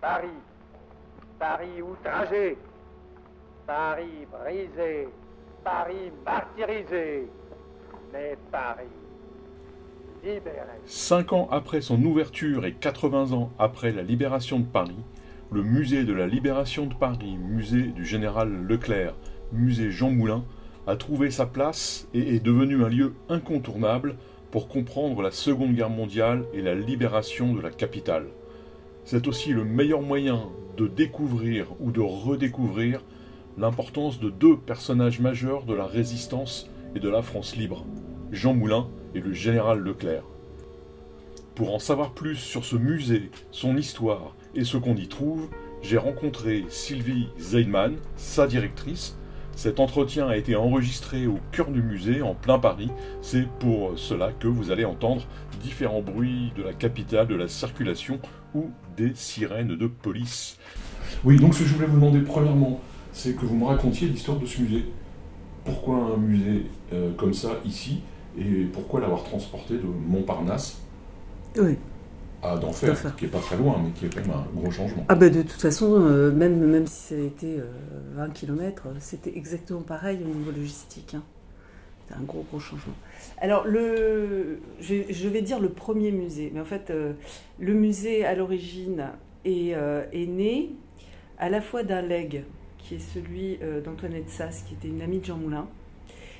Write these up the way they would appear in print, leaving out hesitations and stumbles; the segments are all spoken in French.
Paris, Paris outragé, Paris brisé, Paris martyrisé, mais Paris libéré. 5 ans après son ouverture et 80 ans après la libération de Paris, le musée de la libération de Paris, musée du général Leclerc, musée Jean Moulin, a trouvé sa place et est devenu un lieu incontournable pour comprendre la Seconde Guerre mondiale et la libération de la capitale. C'est aussi le meilleur moyen de découvrir ou de redécouvrir l'importance de 2 personnages majeurs de la résistance et de la France libre, Jean Moulin et le général Leclerc. Pour en savoir plus sur ce musée, son histoire et ce qu'on y trouve, j'ai rencontré Sylvie Zeidman, sa directrice. Cet entretien a été enregistré au cœur du musée, en plein Paris. C'est pour cela que vous allez entendre différents bruits de la capitale, de la circulation ou des sirènes de police. Oui, donc ce que je voulais vous demander premièrement, c'est que vous me racontiez l'histoire de ce musée. Pourquoi un musée comme ça ici, et pourquoi l'avoir transporté de Montparnasse à d'Enfer, qui n'est pas très loin, mais qui est quand même un gros changement. Ah bah de toute façon, même si ça a été 20 km, c'était exactement pareil au niveau logistique. Hein. C'était un gros changement. Alors, je vais dire le premier musée, mais en fait, le musée à l'origine est né à la fois d'un legs, qui est celui d'Antoinette Sasse, qui était une amie de Jean Moulin,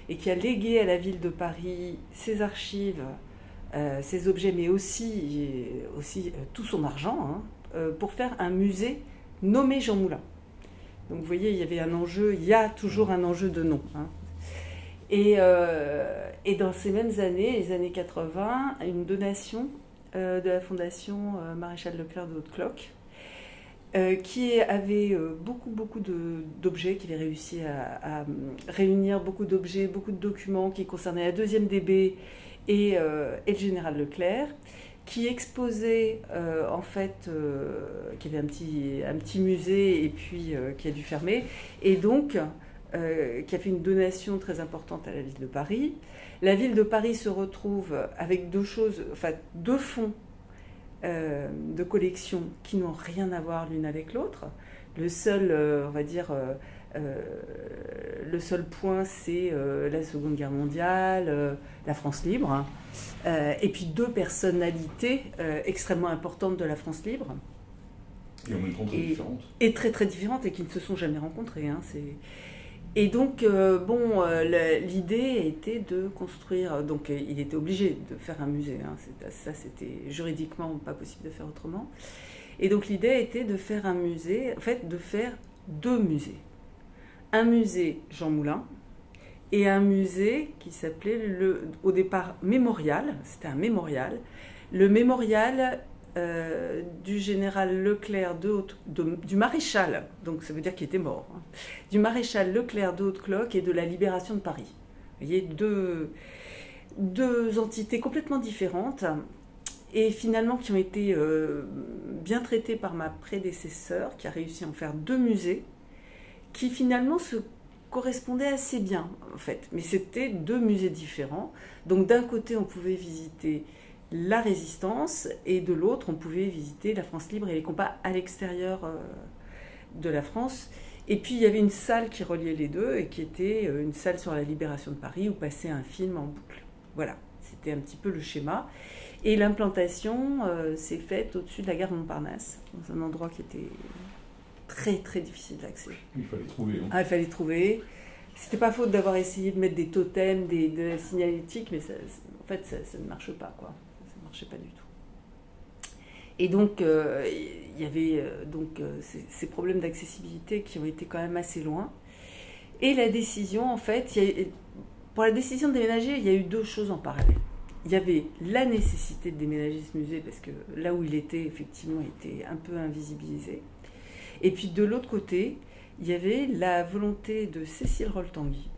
et qui a légué à la ville de Paris ses archives, ses objets, mais aussi tout son argent, pour faire un musée nommé Jean Moulin. Donc vous voyez, il y avait un enjeu, il y a toujours un enjeu de nom. Hein. Et dans ces mêmes années, les années 80, une donation de la fondation Maréchal Leclerc de Haute-Cloque, qui avait beaucoup d'objets, qui avait réussi à réunir beaucoup d'objets, beaucoup de documents qui concernaient la 2e DB et le général Leclerc, qui exposait en fait, qui avait un petit musée et puis qui a dû fermer, et donc qui a fait une donation très importante à la ville de Paris. La ville de Paris se retrouve avec 2 fonds de collections qui n'ont rien à voir l'une avec l'autre. Le seul, on va dire, le seul point, c'est la Seconde Guerre mondiale, la France libre, hein, et puis 2 personnalités extrêmement importantes de la France libre. Et en même temps très différentes. Et très différentes, et qui ne se sont jamais rencontrées. Hein, Et donc, l'idée était de construire... Donc, il était obligé de faire un musée. Hein, ça, c'était juridiquement pas possible de faire autrement. Et donc, l'idée était de faire un musée, en fait, de faire 2 musées. Un musée Jean Moulin et un musée qui s'appelait, au départ, Mémorial. C'était un mémorial. Le mémorial du général Leclerc du maréchal, donc ça veut dire qu'il était mort, hein, du maréchal Leclerc de Haute-Cloque et de la libération de Paris. Vous voyez, deux entités complètement différentes et finalement qui ont été bien traitées par ma prédécesseur, qui a réussi à en faire 2 musées qui finalement se correspondaient assez bien en fait, mais c'était 2 musées différents. Donc d'un côté on pouvait visiter la résistance, et de l'autre, on pouvait visiter la France libre et les combats à l'extérieur de la France. Et puis, il y avait une salle qui reliait les 2, et qui était une salle sur la libération de Paris, où passait un film en boucle. Voilà, c'était un petit peu le schéma. Et l'implantation s'est faite au-dessus de la gare Montparnasse, dans un endroit qui était très difficile d'accès. Il fallait trouver. Hein. Ah, il fallait trouver. C'était pas faute d'avoir essayé de mettre des totems, de la signalétique, mais ça ne marche pas, quoi. Je sais pas du tout. Et donc, il y avait ces problèmes d'accessibilité qui ont été quand même assez loin. Et la décision, en fait, pour la décision de déménager, il y a eu 2 choses en parallèle. Il y avait la nécessité de déménager ce musée, parce que là où il était, effectivement, il était un peu invisibilisé. Et puis, de l'autre côté, il y avait la volonté de Cécile Roll-Tanguy,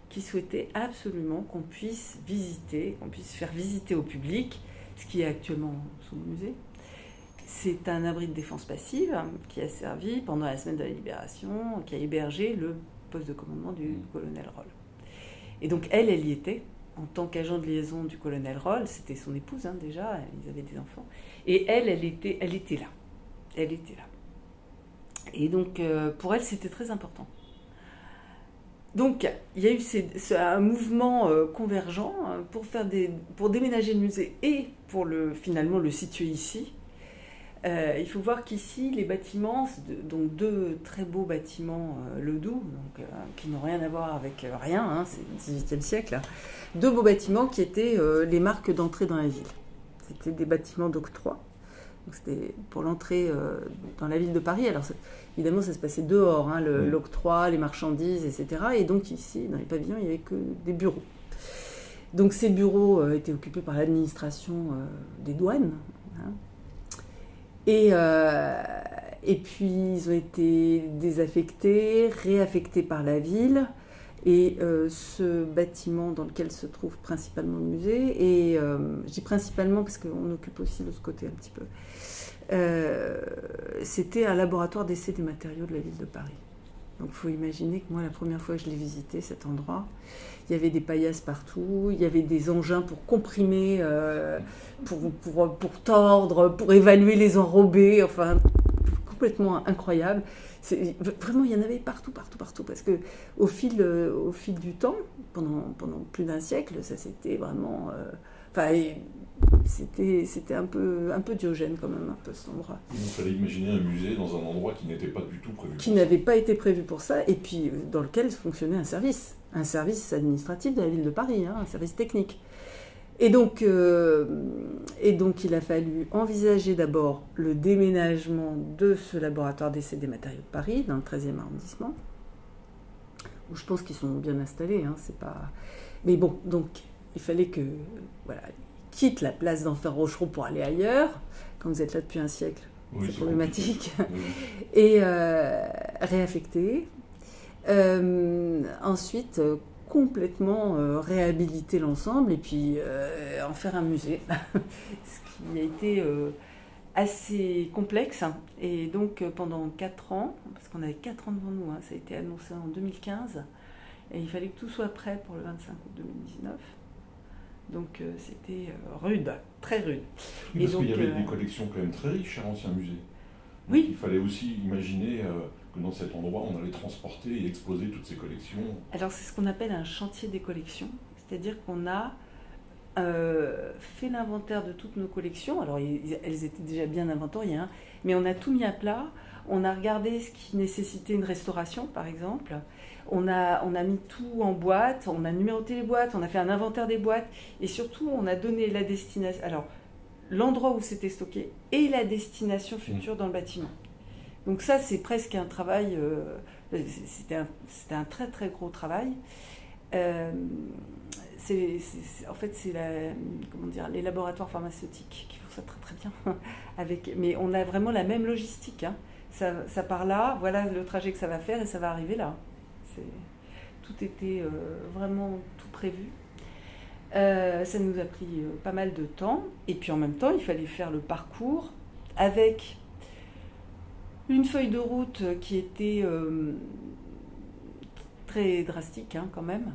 qui souhaitait absolument qu'on puisse faire visiter au public, ce qui est actuellement son musée. C'est un abri de défense passive qui a servi pendant la semaine de la Libération, qui a hébergé le poste de commandement du colonel Roll. Et donc elle y était, en tant qu'agent de liaison du colonel Roll, c'était son épouse déjà, ils avaient des enfants, et elle était là. Elle était là. Et donc, pour elle, c'était très important. Donc, il y a eu un mouvement convergent pour déménager le musée et pour finalement le situer ici. Il faut voir qu'ici, les bâtiments, donc 2 très beaux bâtiments Ledoux, qui n'ont rien à voir avec rien, hein, c'est le XVIIIe siècle, hein. 2 beaux bâtiments qui étaient les marques d'entrée dans la ville. C'était des bâtiments d'octroi. Donc c'était pour l'entrée dans la ville de Paris. Alors évidemment, ça se passait dehors, hein, l'octroi, les marchandises, etc. Et donc ici, dans les pavillons, il n'y avait que des bureaux. Donc ces bureaux étaient occupés par l'administration des douanes. Hein. Et puis ils ont été désaffectés, réaffectés par la ville. Et ce bâtiment dans lequel se trouve principalement le musée, et je dis principalement parce qu'on occupe aussi l'autre côté un petit peu, c'était un laboratoire d'essai des matériaux de la ville de Paris. Donc il faut imaginer que moi, la première fois que je l'ai visité, cet endroit, il y avait des paillasses partout, il y avait des engins pour comprimer, pour tordre, pour évaluer les enrobés, enfin, complètement incroyable. Vraiment, il y en avait partout, parce que au fil du temps, pendant plus d'un siècle, ça c'était vraiment... c'était un peu Diogène quand même, un peu cet endroit. Il fallait imaginer un musée dans un endroit qui n'était pas du tout prévu. Qui n'avait pas été prévu pour ça, et puis dans lequel fonctionnait un service administratif de la ville de Paris, hein, un service technique. Et donc, il a fallu envisager d'abord le déménagement de ce laboratoire d'essai des matériaux de Paris, dans le 13e arrondissement, où je pense qu'ils sont bien installés. Hein, c'est pas... Mais bon, donc, il fallait que... Voilà, quitte la place d'Enfer Rochereau pour aller ailleurs. Quand vous êtes là depuis un siècle, oui, c'est problématique. Oui. Et réaffecter. Ensuite... complètement réhabiliter l'ensemble et puis en faire un musée, ce qui a été assez complexe. Et donc pendant 4 ans, parce qu'on avait 4 ans devant nous, hein, ça a été annoncé en 2015, et il fallait que tout soit prêt pour le 25 août 2019. Donc c'était rude, très rude. Oui, parce qu'il y avait des collections quand même très riches à l'ancien musée. Donc, oui. Il fallait aussi imaginer... que dans cet endroit, on allait transporter et exposer toutes ces collections. Alors, c'est ce qu'on appelle un chantier des collections. C'est-à-dire qu'on a fait l'inventaire de toutes nos collections. Alors, elles étaient déjà bien inventoriées, hein, mais on a tout mis à plat. On a regardé ce qui nécessitait une restauration, par exemple. On a mis tout en boîte, on a numéroté les boîtes, on a fait un inventaire des boîtes. Et surtout, on a donné la destination... Alors, l'endroit où c'était stocké et la destination future dans le bâtiment. Donc ça, c'est presque un travail, c'était un très très gros travail. En fait, c'est les laboratoires pharmaceutiques qui font ça très très bien. Mais on a vraiment la même logistique. Hein. Ça part là, voilà le trajet que ça va faire et ça va arriver là. Tout était vraiment tout prévu. Ça nous a pris pas mal de temps. Et puis en même temps, il fallait faire le parcours avec... une feuille de route qui était très drastique, hein, quand même.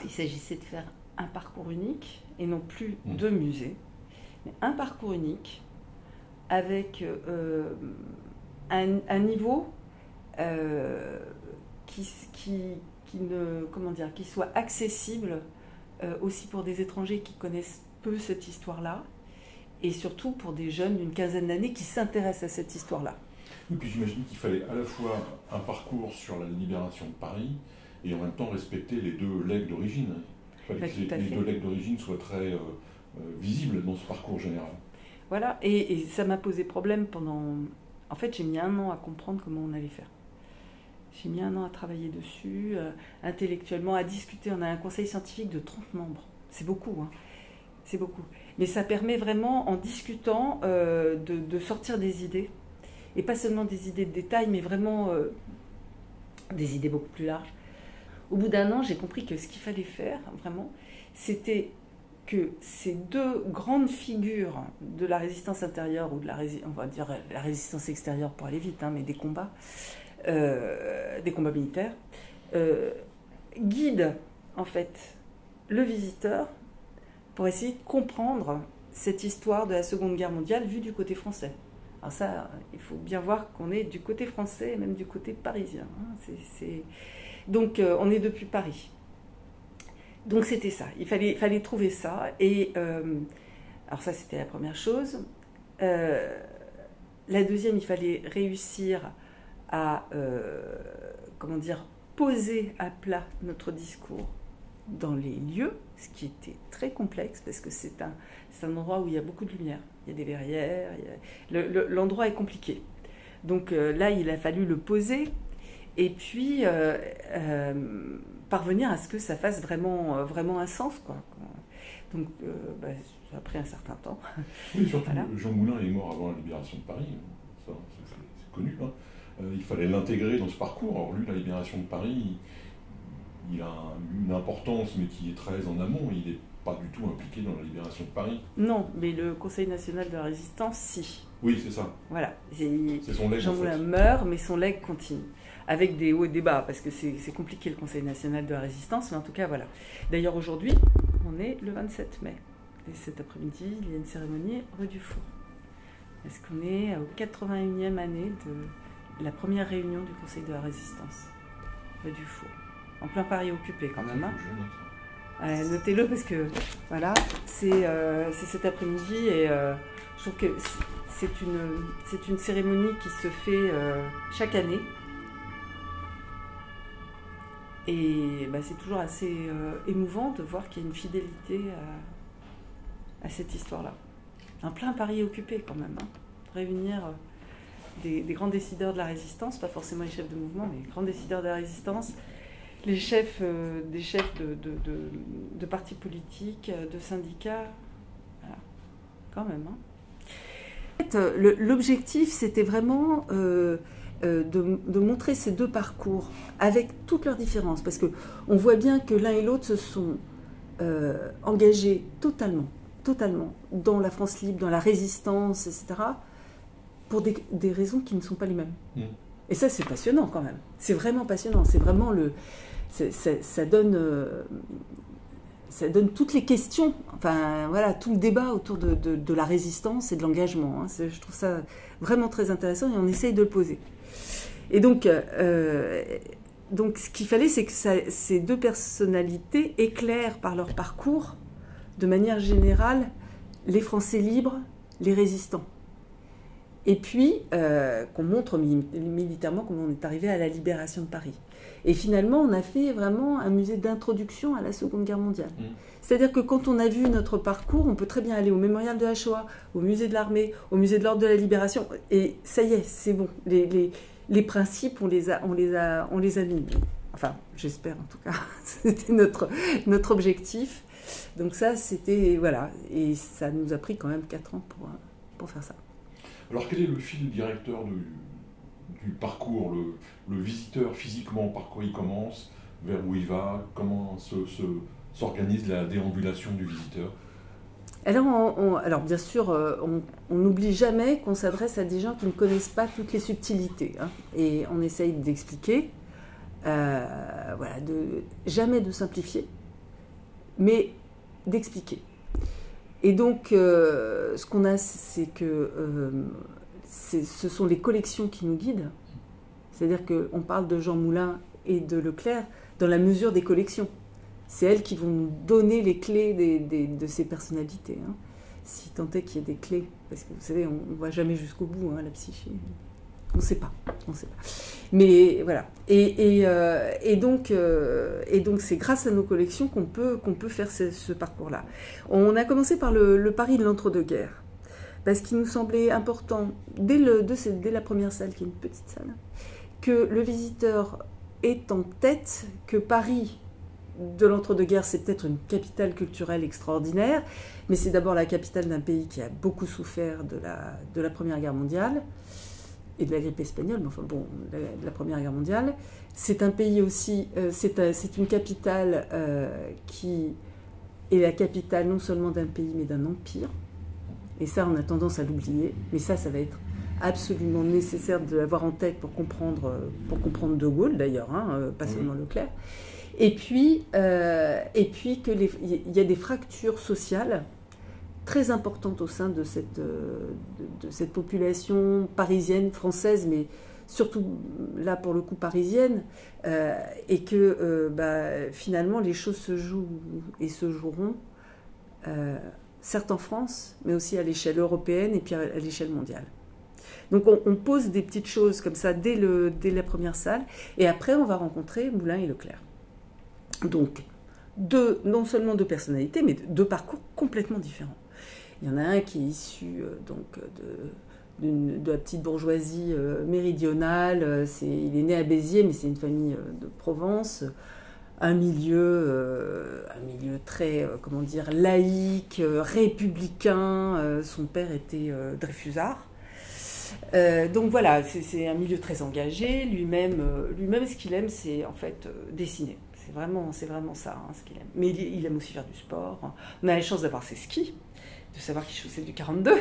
Il s'agissait de faire un parcours unique et non plus 2 musées, mais un parcours unique avec un niveau qui soit accessible aussi pour des étrangers qui connaissent peu cette histoire-là, et surtout pour des jeunes d'une quinzaine d'années qui s'intéressent à cette histoire-là. Et puis j'imagine qu'il fallait à la fois un parcours sur la libération de Paris et en même temps respecter les 2 legs d'origine. Il fallait que les 2 legs d'origine soient très visibles dans ce parcours général. Voilà, et ça m'a posé problème pendant... En fait, j'ai mis 1 an à comprendre comment on allait faire. J'ai mis 1 an à travailler dessus, intellectuellement, à discuter. On a un conseil scientifique de 30 membres. C'est beaucoup, hein. C'est beaucoup. Mais ça permet vraiment, en discutant, de sortir des idées. Et pas seulement des idées de détail, mais vraiment des idées beaucoup plus larges. Au bout d'1 an, j'ai compris que ce qu'il fallait faire, vraiment, c'était que ces 2 grandes figures de la résistance intérieure, ou de on va dire la résistance extérieure pour aller vite, hein, mais des combats militaires, guident en fait le visiteur pour essayer de comprendre cette histoire de la Seconde Guerre mondiale vue du côté français. Alors ça, il faut bien voir qu'on est du côté français et même du côté parisien. Hein. Donc on est depuis Paris. Donc c'était ça, il fallait trouver ça. Et alors ça, c'était la première chose. La deuxième, il fallait réussir à poser à plat notre discours dans les lieux, ce qui était très complexe parce que c'est un endroit où il y a beaucoup de lumière, il y a des verrières, l'endroit est compliqué. Donc là, il a fallu le poser et puis parvenir à ce que ça fasse vraiment un sens, quoi. Donc ça a pris un certain temps. Oui, surtout voilà. Jean Moulin est mort avant la libération de Paris, ça c'est connu. Hein. Il fallait l'intégrer dans ce parcours. Alors lui, la libération de Paris, il a une importance, mais qui est très en amont. Il n'est pas du tout impliqué dans la libération de Paris. Non, mais le Conseil national de la résistance, si. Oui, c'est ça. Voilà. C'est son legs. Jean Moulin meurt, mais son legs continue. Avec des hauts et des bas, parce que c'est compliqué le Conseil national de la résistance, mais en tout cas, voilà. D'ailleurs, aujourd'hui, on est le 27 mai. Et cet après-midi, il y a une cérémonie rue du Four. Parce qu'on est aux 81e année de la première réunion du Conseil de la résistance, rue du Four. En plein Paris occupé, quand même. Hein. Notez-le, parce que, voilà, c'est cet après-midi, et je trouve que c'est une cérémonie qui se fait chaque année. Et c'est toujours assez émouvant de voir qu'il y a une fidélité à cette histoire-là. En plein Paris occupé, quand même. Hein. Réunir des grands décideurs de la résistance, pas forcément les chefs de mouvement, mais les grands décideurs de la résistance, les chefs, des chefs de partis politiques, de syndicats. Voilà. Quand même. Hein. En fait, l'objectif, c'était vraiment de montrer ces deux parcours avec toutes leurs différences, parce qu'on voit bien que l'un et l'autre se sont engagés totalement dans la France libre, dans la résistance, etc., pour des raisons qui ne sont pas les mêmes. Mmh. Et ça, c'est passionnant quand même. C'est vraiment passionnant. C'est vraiment ça donne toutes les questions, enfin voilà, tout le débat autour de la résistance et de l'engagement. Hein. Je trouve ça vraiment très intéressant et on essaye de le poser. Et donc ce qu'il fallait, c'est que ces deux personnalités éclairent par leur parcours, de manière générale, les Français libres, les résistants. Et puis, qu'on montre militairement comment on est arrivé à la libération de Paris. Et finalement, on a fait vraiment un musée d'introduction à la Seconde Guerre mondiale. Mmh. C'est-à-dire que quand on a vu notre parcours, on peut très bien aller au mémorial de la Shoah, au musée de l'armée, au musée de l'ordre de la libération, et ça y est, c'est bon. Les principes, on les a mis. Enfin, j'espère en tout cas. C'était notre objectif. Donc ça, c'était, voilà, et ça nous a pris quand même 4 ans pour faire ça. Alors quel est le fil directeur du parcours, le visiteur physiquement, par quoi il commence, vers où il va, comment s'organise la déambulation du visiteur? Alors bien sûr, on n'oublie jamais qu'on s'adresse à des gens qui ne connaissent pas toutes les subtilités, hein, et on essaye d'expliquer, jamais de simplifier, mais d'expliquer. Et donc, ce qu'on a, c'est que ce sont les collections qui nous guident. C'est-à-dire qu'on parle de Jean Moulin et de Leclerc dans la mesure des collections. C'est elles qui vont nous donner les clés de ces personnalités. Hein. Si tant est qu'il y ait des clés. Parce que vous savez, on ne va jamais jusqu'au bout, hein, la psyché. On ne sait pas. Mais voilà. Et donc c'est grâce à nos collections qu'on peut faire ce parcours-là. On a commencé par le Paris de l'entre-deux-guerres, parce qu'il nous semblait important, dès la première salle, qui est une petite salle, que le visiteur ait en tête que Paris de l'entre-deux-guerres, c'est peut-être une capitale culturelle extraordinaire, mais c'est d'abord la capitale d'un pays qui a beaucoup souffert de la Première Guerre mondiale, et de la grippe espagnole, mais enfin bon, de la Première Guerre mondiale. C'est un pays aussi, c'est une capitale qui est la capitale non seulement d'un pays, mais d'un empire. Et ça, on a tendance à l'oublier. Mais ça va être absolument nécessaire de l'avoir en tête pour comprendre De Gaulle, d'ailleurs, hein, pas seulement Leclerc. Et puis qu'il y a des fractures sociales très importante au sein de cette population parisienne, française, mais surtout là pour le coup parisienne, et que finalement les choses se jouent et se joueront, certes en France, mais aussi à l'échelle européenne et puis à l'échelle mondiale. Donc on pose des petites choses comme ça dès la première salle, et après on va rencontrer Moulin et Leclerc. Donc non seulement deux personnalités, mais deux parcours complètement différents. Il y en a un qui est issu de la petite bourgeoisie méridionale. Il est né à Béziers, mais c'est une famille de Provence. Un milieu très, laïque, républicain. Son père était dreyfusard. Donc voilà, c'est un milieu très engagé. Lui-même, ce qu'il aime, c'est en fait dessiner. C'est vraiment ça, ce qu'il aime. Mais il aime aussi faire du sport. On a la chance d'avoir ses skis, de savoir qu'il chaussait du 42,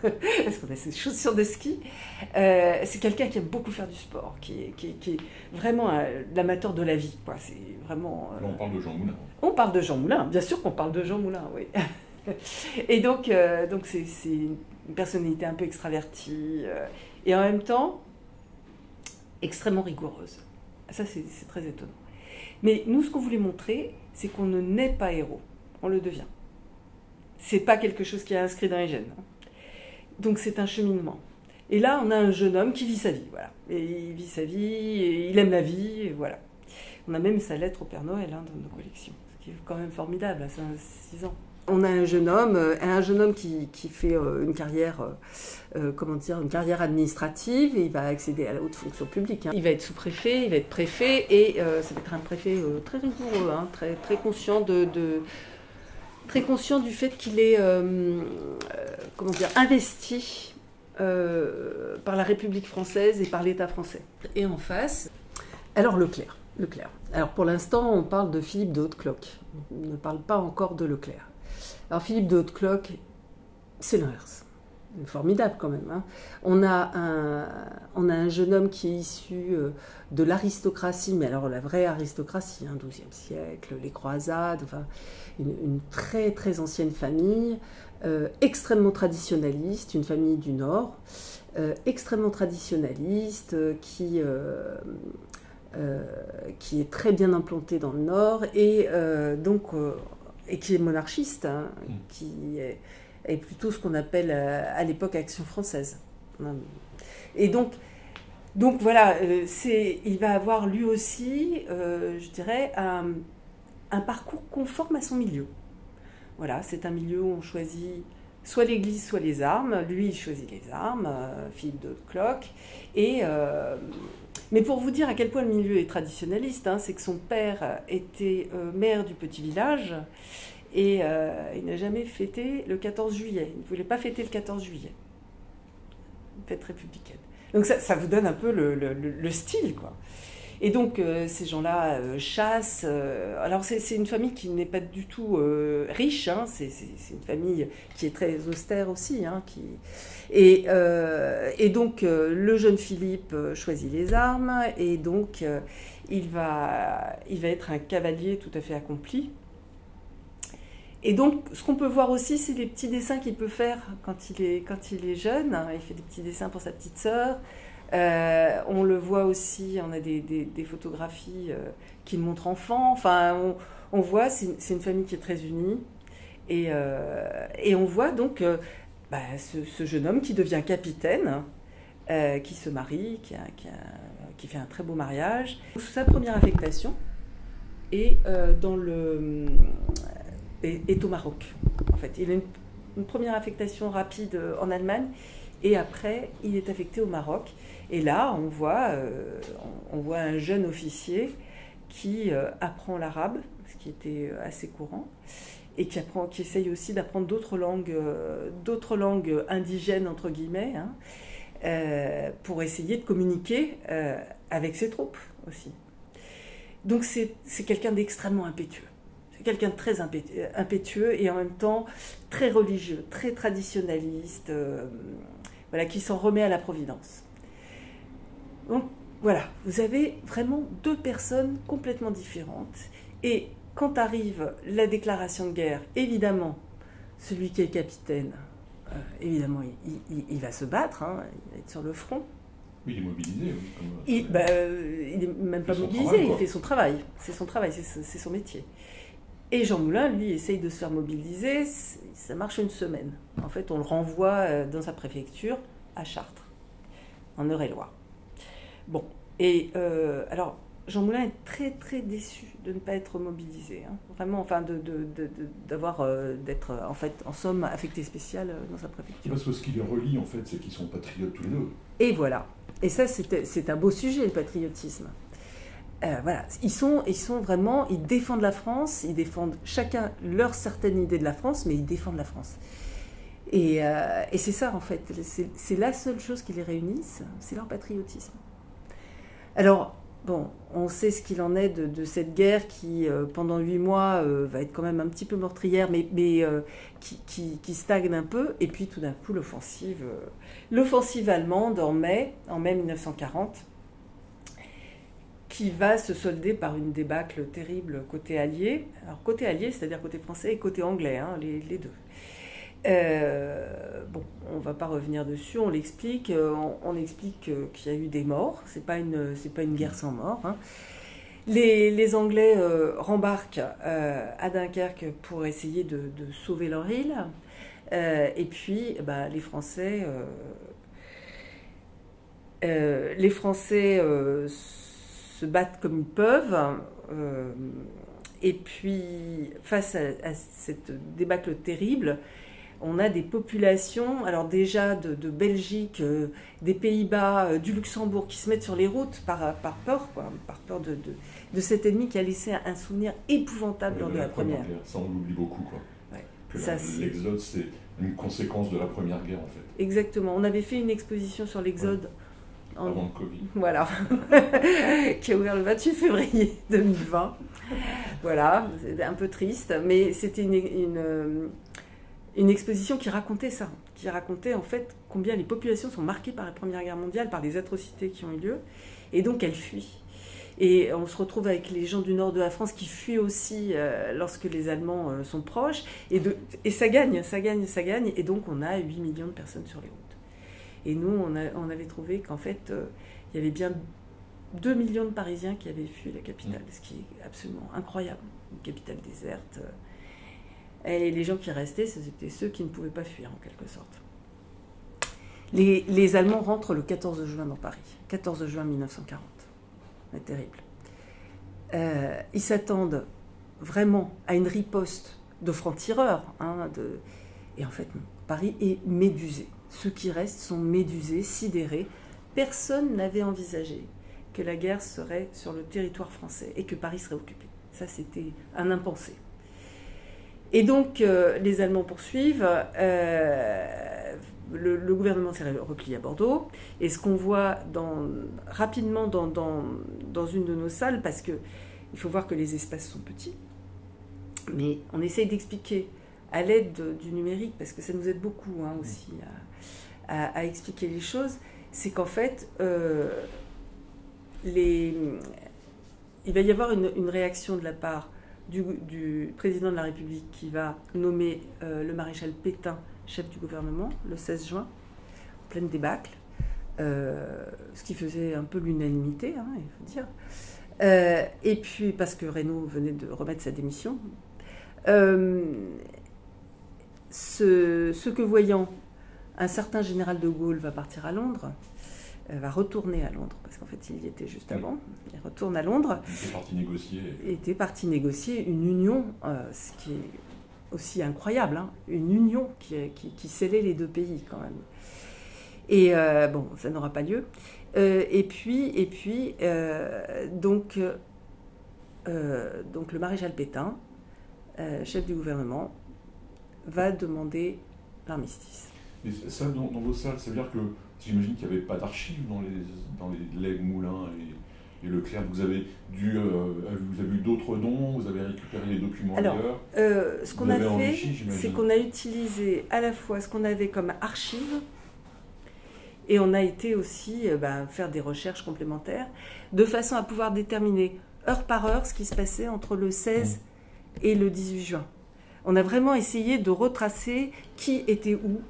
parce qu'on a ses chaussures de ski. C'est quelqu'un qui aime beaucoup faire du sport, qui est vraiment l'amateur de la vie, quoi. C'est vraiment... Là, on parle de Jean Moulin. On parle de Jean Moulin, bien sûr qu'on parle de Jean Moulin, oui. Et donc c'est une personnalité un peu extravertie, et en même temps extrêmement rigoureuse. Ça, c'est très étonnant. Mais nous, ce qu'on voulait montrer, c'est qu'on ne naît pas héros, on le devient. C'est pas quelque chose qui est inscrit dans les gènes. Donc c'est un cheminement. Et là, on a un jeune homme qui vit sa vie, voilà. Et il vit sa vie, et il aime la vie, et voilà. On a même sa lettre au Père Noël dans nos collections, ce qui est quand même formidable à 6 ans. On a un jeune homme qui fait une carrière, une carrière administrative, et il va accéder à la haute fonction publique. Il va être sous-préfet, il va être préfet, et ça va être un préfet très rigoureux, très, très conscient très conscient du fait qu'il est investi par la République française et par l'État français. Et en face, alors Leclerc. Alors pour l'instant, on parle de Philippe de Haute-Cloque. On ne parle pas encore de Leclerc. Alors Philippe de Haute-Cloque, c'est l'inverse. Formidable quand même. Hein. On a un jeune homme qui est issu de l'aristocratie, mais alors la vraie aristocratie, XIIe siècle, les croisades, enfin une très très ancienne famille, extrêmement traditionnaliste, une famille du Nord, extrêmement traditionnaliste, qui est très bien implantée dans le Nord, et qui est monarchiste, qui est plutôt ce qu'on appelle à l'époque Action française. Et donc voilà, il va avoir lui aussi, je dirais, un parcours conforme à son milieu. Voilà, c'est un milieu où on choisit soit l'église, soit les armes. Lui, il choisit les armes, Philippe de Haute-Cloque. Mais pour vous dire à quel point le milieu est traditionnaliste, c'est que son père était maire du petit village, et il n'a jamais fêté le 14 juillet. Il ne voulait pas fêter le 14 juillet. Une fête républicaine. Donc ça vous donne un peu le style, quoi. Et donc ces gens-là chassent. Alors c'est une famille qui n'est pas du tout riche. C'est une famille qui est très austère aussi. Et donc le jeune Philippe choisit les armes, et donc il va être un cavalier tout à fait accompli. Et donc, ce qu'on peut voir aussi, c'est les petits dessins qu'il peut faire quand il est jeune. Il fait des petits dessins pour sa petite sœur. On le voit aussi, on a des photographies qui le montrent enfant. Enfin, on voit, c'est une famille qui est très unie. Et on voit donc ce jeune homme qui devient capitaine, qui se marie, qui fait un très beau mariage. Sa première affectation est est au Maroc. En fait, il a une première affectation rapide en Allemagne, et après, il est affecté au Maroc. Et là, on voit un jeune officier qui apprend l'arabe, ce qui était assez courant, et qui essaye aussi d'apprendre d'autres langues indigènes, entre guillemets, pour essayer de communiquer avec ses troupes aussi. Donc c'est quelqu'un d'extrêmement impétueux. C'est quelqu'un de très impétueux et en même temps très religieux, très traditionnaliste, qui s'en remet à la Providence. Donc voilà, vous avez vraiment deux personnes complètement différentes. Et quand arrive la déclaration de guerre, évidemment, celui qui est capitaine, évidemment, il va se battre, hein, il va être sur le front. Oui, il est mobilisé. Oui, Il n'est même pas mobilisé, il fait son travail. C'est son travail, c'est son métier. Et Jean Moulin, lui, essaye de se faire mobiliser. Ça marche une semaine. En fait, on le renvoie dans sa préfecture à Chartres, en Eure-et-Loir. Bon, et alors, Jean Moulin est très très déçu de ne pas être mobilisé, hein. Vraiment, enfin, d'être en fait, en somme, affecté spécial dans sa préfecture. Parce que ce qui les relie, en fait, c'est qu'ils sont patriotes tous les deux. Et voilà. Et ça, c'est un beau sujet, le patriotisme. Voilà, ils sont vraiment, ils défendent la France, ils défendent chacun leur certaine idée de la France, mais ils défendent la France. Et c'est ça, en fait, c'est la seule chose qui les réunisse, c'est leur patriotisme. Alors, bon, on sait ce qu'il en est de cette guerre qui, pendant 8 mois, va être quand même un petit peu meurtrière, mais qui stagne un peu. Et puis, tout d'un coup, l'offensive allemande en mai 1940, qui va se solder par une débâcle terrible côté allié. Alors, côté allié, c'est-à-dire côté français et côté anglais, hein, les deux. Bon, on ne va pas revenir dessus, on l'explique. On explique qu'il y a eu des morts. C'est pas une guerre sans morts, hein. Les Anglais rembarquent à Dunkerque pour essayer de sauver leur île. Et puis, les Français se battent comme ils peuvent. Et puis, face à cette débâcle terrible, on a des populations, alors déjà de Belgique, des Pays-Bas, du Luxembourg, qui se mettent sur les routes par peur, quoi, par peur de cet ennemi qui a laissé un souvenir épouvantable lors de la Première guerre. Ça, on l'oublie beaucoup, quoi. Ouais. Que l'exode, c'est une conséquence de la Première Guerre, en fait. Exactement. On avait fait une exposition sur l'exode. Ouais. Avant le Covid. Voilà. Qui a ouvert le 28 février 2020. Voilà. C'était un peu triste, mais c'était une exposition qui racontait ça, qui racontait en fait combien les populations sont marquées par la Première Guerre mondiale, par les atrocités qui ont eu lieu, et donc elles fuient. Et on se retrouve avec les gens du nord de la France qui fuient aussi lorsque les Allemands sont proches, et ça gagne, et donc on a 8 millions de personnes sur les routes. Et nous, on avait trouvé qu'en fait, il y avait bien 2 millions de Parisiens qui avaient fui la capitale, ce qui est absolument incroyable, une capitale déserte. Et les gens qui restaient, c'était ceux qui ne pouvaient pas fuir, en quelque sorte. Les Allemands rentrent le 14 juin dans Paris. 14 juin 1940. C'est terrible. Ils s'attendent vraiment à une riposte de francs-tireurs. Hein, et en fait, non. Paris est médusé. Ceux qui restent sont médusés, sidérés. Personne n'avait envisagé que la guerre serait sur le territoire français et que Paris serait occupé. Ça, c'était un impensé. Et donc, les Allemands poursuivent, le gouvernement s'est replié à Bordeaux, et ce qu'on voit rapidement dans une de nos salles, parce qu'il faut voir que les espaces sont petits, mais on essaye d'expliquer à l'aide du numérique, parce que ça nous aide beaucoup aussi à expliquer les choses, c'est qu'en fait, il va y avoir une réaction de la part du président de la République qui va nommer le maréchal Pétain chef du gouvernement le 16 juin, en pleine débâcle, ce qui faisait un peu l'unanimité, hein, il faut dire. Et puis, parce que Reynaud venait de remettre sa démission, ce que voyant, un certain général de Gaulle va partir à Londres, va retourner à Londres, parce qu'en fait, il y était juste avant. Il retourne à Londres. Il était parti négocier une union, ce qui est aussi incroyable, hein, une union qui scellait les deux pays, quand même. Et bon, ça n'aura pas lieu. Donc le maréchal Pétain, chef du gouvernement, va demander l'armistice. Et ça, dans vos salles, ça veut dire que j'imagine qu'il n'y avait pas d'archives dans les legs Moulin et Leclerc. Vous avez eu d'autres dons, vous avez récupéré les documents ailleurs. Ce qu'on a fait, c'est qu'on a utilisé à la fois ce qu'on avait comme archives, et on a été aussi faire des recherches complémentaires, de façon à pouvoir déterminer heure par heure ce qui se passait entre le 16 et le 18 juin. On a vraiment essayé de retracer qui était où.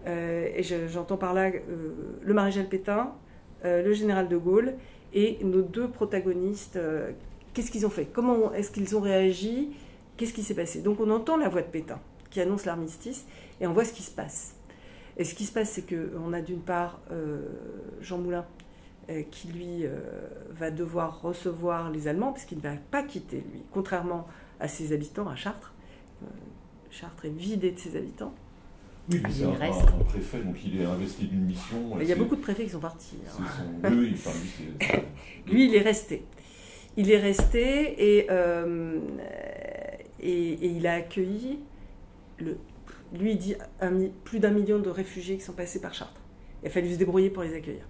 Et j'entends par là le maréchal Pétain, le général de Gaulle et nos deux protagonistes. Qu'est-ce qu'ils ont fait? Comment est-ce qu'ils ont réagi? Qu'est-ce qui s'est passé? Donc on entend la voix de Pétain qui annonce l'armistice et on voit ce qui se passe. Et ce qui se passe, c'est qu'on a d'une part Jean Moulin qui, lui, va devoir recevoir les Allemands parce qu'il ne va pas quitter, lui, contrairement à ses habitants à Chartres. Chartres est vidé de ses habitants. Oui, mais c'est un préfet, donc il est investi d'une mission. Il y a beaucoup de préfets qui sont partis. Hein. Oui, lui, il est resté. Il est resté et il a accueilli, lui, il dit plus d'1 million de réfugiés qui sont passés par Chartres. Il a fallu se débrouiller pour les accueillir.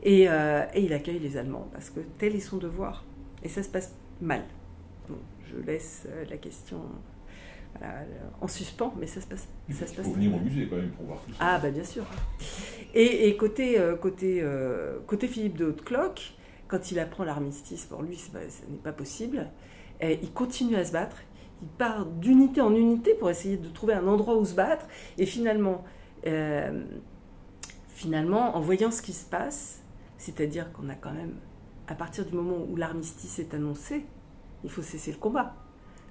Et il accueille les Allemands parce que tel est son devoir. Et ça se passe mal. Bon, je laisse la question en suspens, mais ça se passe. Il faut venir au musée quand même pour voir tout ça. Ah, bah bien sûr. Et côté Philippe de Haute-Cloque, quand il apprend l'armistice, pour lui, ce n'est pas possible. Il continue à se battre. Il part d'unité en unité pour essayer de trouver un endroit où se battre. Et finalement, en voyant ce qui se passe, c'est-à-dire qu'on a quand même, à partir du moment où l'armistice est annoncé, il faut cesser le combat.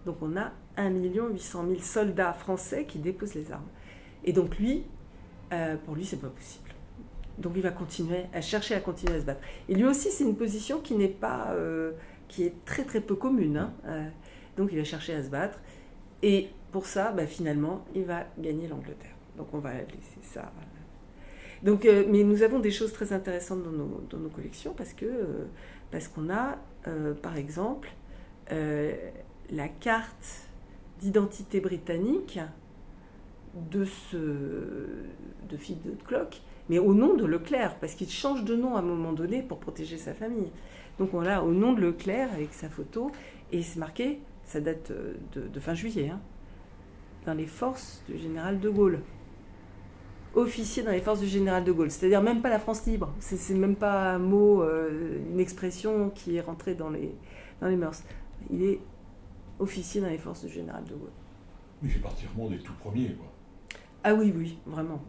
Donc on a 1 800 000 soldats français qui déposent les armes. Et donc lui, pour lui, c'est pas possible. Donc il va continuer à chercher à continuer à se battre. Et lui aussi, c'est une position qui n'est pas, qui est très très peu commune. Hein. Donc il va chercher à se battre. Et pour ça, finalement, il va gagner l'Angleterre. Donc on va laisser ça. Donc, mais nous avons des choses très intéressantes dans nos collections parce qu'on a, par exemple, la carte d'identité britannique de Philippe de Haute-Cloque, mais au nom de Leclerc, parce qu'il change de nom à un moment donné pour protéger sa famille. Donc on l'a au nom de Leclerc avec sa photo, et c'est marqué, ça date de fin juillet, hein, dans les forces du général de Gaulle. Officier dans les forces du général de Gaulle, c'est-à-dire même pas la France libre, c'est même pas un mot, une expression qui est rentrée dans les mœurs. Il est officier dans les forces du général de Gaulle. Il fait partie vraiment des tout premiers, quoi. Ah oui, vraiment.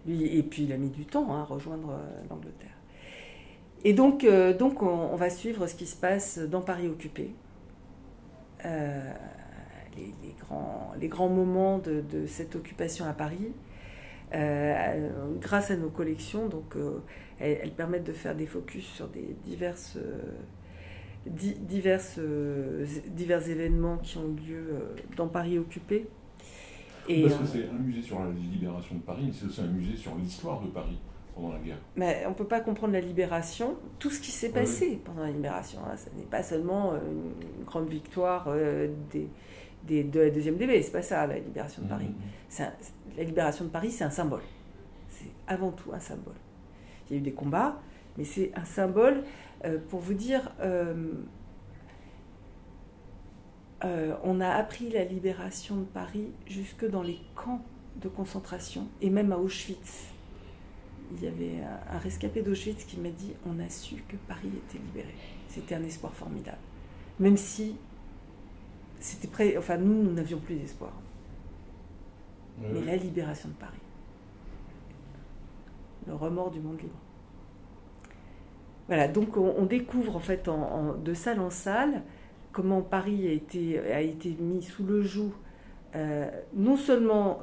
Lui, et puis il a mis du temps à rejoindre l'Angleterre. Et donc on va suivre ce qui se passe dans Paris occupé. Les grands moments de cette occupation à Paris. Grâce à nos collections, donc elles permettent de faire des focus sur des divers événements qui ont lieu dans Paris occupé. Et parce que c'est un musée sur la libération de Paris, mais c'est aussi un musée sur l'histoire de Paris pendant la guerre. Mais on ne peut pas comprendre la libération, tout ce qui s'est passé pendant la libération. Hein. Ce n'est pas seulement une grande victoire de la deuxième DB, c'est pas ça la libération de Paris. La libération de Paris, c'est un symbole. C'est avant tout un symbole. Il y a eu des combats, mais c'est un symbole. Pour vous dire, on a appris la libération de Paris jusque dans les camps de concentration, et même à Auschwitz. Il y avait un rescapé d'Auschwitz qui m'a dit « On a su que Paris était libéré ». C'était un espoir formidable. Même si c'était prêt, enfin nous n'avions plus d'espoir. Mais la libération de Paris, le remords du monde libre. Voilà, donc on découvre en fait de salle en salle comment Paris a été mis sous le joug non seulement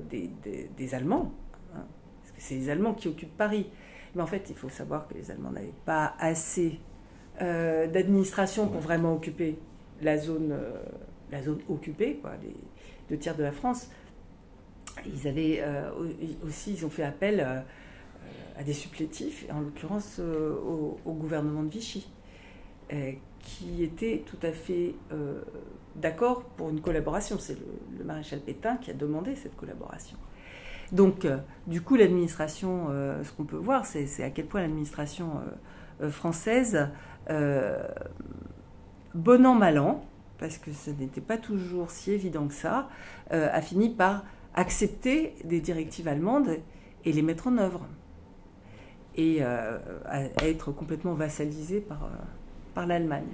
des Allemands, hein, parce que c'est les Allemands qui occupent Paris, mais en fait il faut savoir que les Allemands n'avaient pas assez d'administration pour vraiment occuper la zone occupée, quoi, les 2 tiers de la France. Ils avaient ils ont fait appel à des supplétifs, en l'occurrence au gouvernement de Vichy, qui était tout à fait d'accord pour une collaboration. C'est le maréchal Pétain qui a demandé cette collaboration. Donc, du coup, l'administration, ce qu'on peut voir, c'est à quel point l'administration française, bon an, mal an, parce que ce n'était pas toujours si évident que ça, a fini par accepter des directives allemandes et les mettre en œuvre. Et à être complètement vassalisé par l'Allemagne.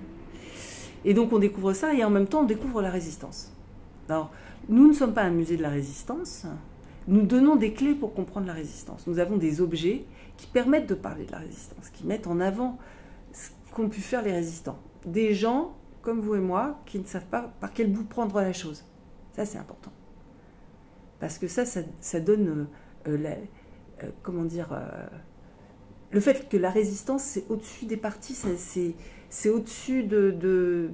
Et donc on découvre ça, et en même temps on découvre la résistance. Alors, nous ne sommes pas un musée de la résistance. Nous donnons des clés pour comprendre la résistance. Nous avons des objets qui permettent de parler de la résistance, qui mettent en avant ce qu'ont pu faire les résistants. Des gens, comme vous et moi, qui ne savent pas par quel bout prendre la chose. Ça, c'est important. Parce que ça donne, comment dire, le fait que la résistance, c'est au-dessus des partis, c'est au-dessus de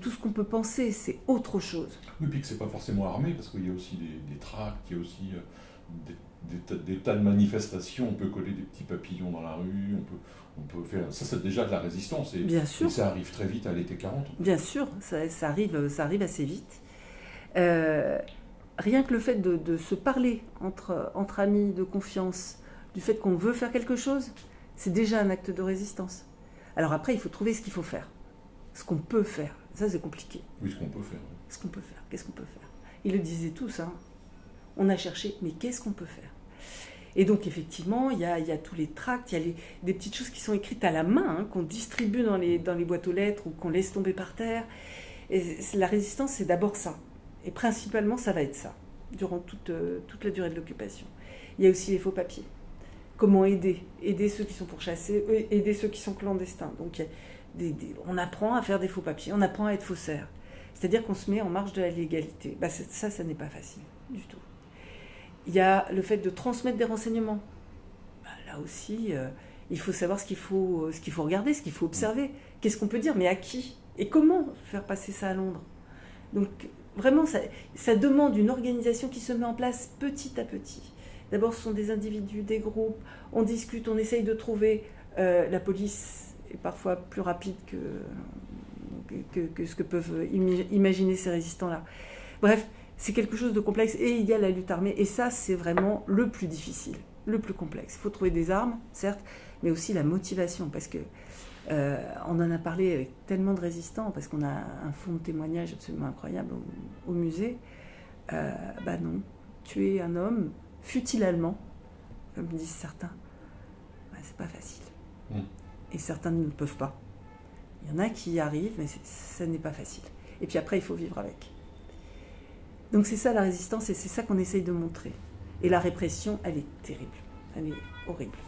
tout ce qu'on peut penser, c'est autre chose. Oui, puis que c'est pas forcément armé, parce qu'il y a aussi des tracts, il y a aussi des tas de manifestations, on peut coller des petits papillons dans la rue, on peut faire... Ça, c'est déjà de la résistance, et, Bien sûr. Et ça arrive très vite à l'été 40. Bien sûr, ça arrive assez vite. Rien que le fait de se parler entre amis, de confiance, du fait qu'on veut faire quelque chose, c'est déjà un acte de résistance. Alors après, il faut trouver ce qu'il faut faire, ce qu'on peut faire. Ça, c'est compliqué. Oui, ce qu'on peut faire. Ce qu'on peut faire, qu'est-ce qu'on peut faire? Ils le disaient tous, hein. On a cherché, mais qu'est-ce qu'on peut faire? Et donc, effectivement, il y a tous les tracts, il y a des petites choses qui sont écrites à la main, hein, qu'on distribue dans les boîtes aux lettres ou qu'on laisse tomber par terre. Et la résistance, c'est d'abord ça. Et principalement, ça va être ça, durant toute la durée de l'occupation. Il y a aussi les faux papiers. Comment aider ceux qui sont pourchassés, aider ceux qui sont clandestins. Donc, on apprend à faire des faux papiers, on apprend à être faussaire. C'est-à-dire qu'on se met en marge de la légalité. Ça n'est pas facile du tout. Il y a le fait de transmettre des renseignements. Là aussi, il faut savoir ce qu'il faut regarder, ce qu'il faut observer. Qu'est-ce qu'on peut dire, mais à qui? Et comment faire passer ça à Londres? Donc, vraiment, ça demande une organisation qui se met en place petit à petit. D'abord, ce sont des individus, des groupes, on discute, on essaye de trouver. La police est parfois plus rapide que ce que peuvent imaginer ces résistants-là. Bref, c'est quelque chose de complexe. Et il y a la lutte armée. Et ça, c'est vraiment le plus difficile, le plus complexe. Il faut trouver des armes, certes, mais aussi la motivation. Parce que on en a parlé avec tellement de résistants, parce qu'on a un fonds de témoignages absolument incroyable au musée. Non, tuer un homme, fût-il allemand, comme disent certains, c'est pas facile. Et certains ne le peuvent pas. Il y en a qui y arrivent, mais ça n'est pas facile. Et puis après, il faut vivre avec. Donc c'est ça la résistance, et c'est ça qu'on essaye de montrer. Et la répression, elle est terrible, elle est horrible.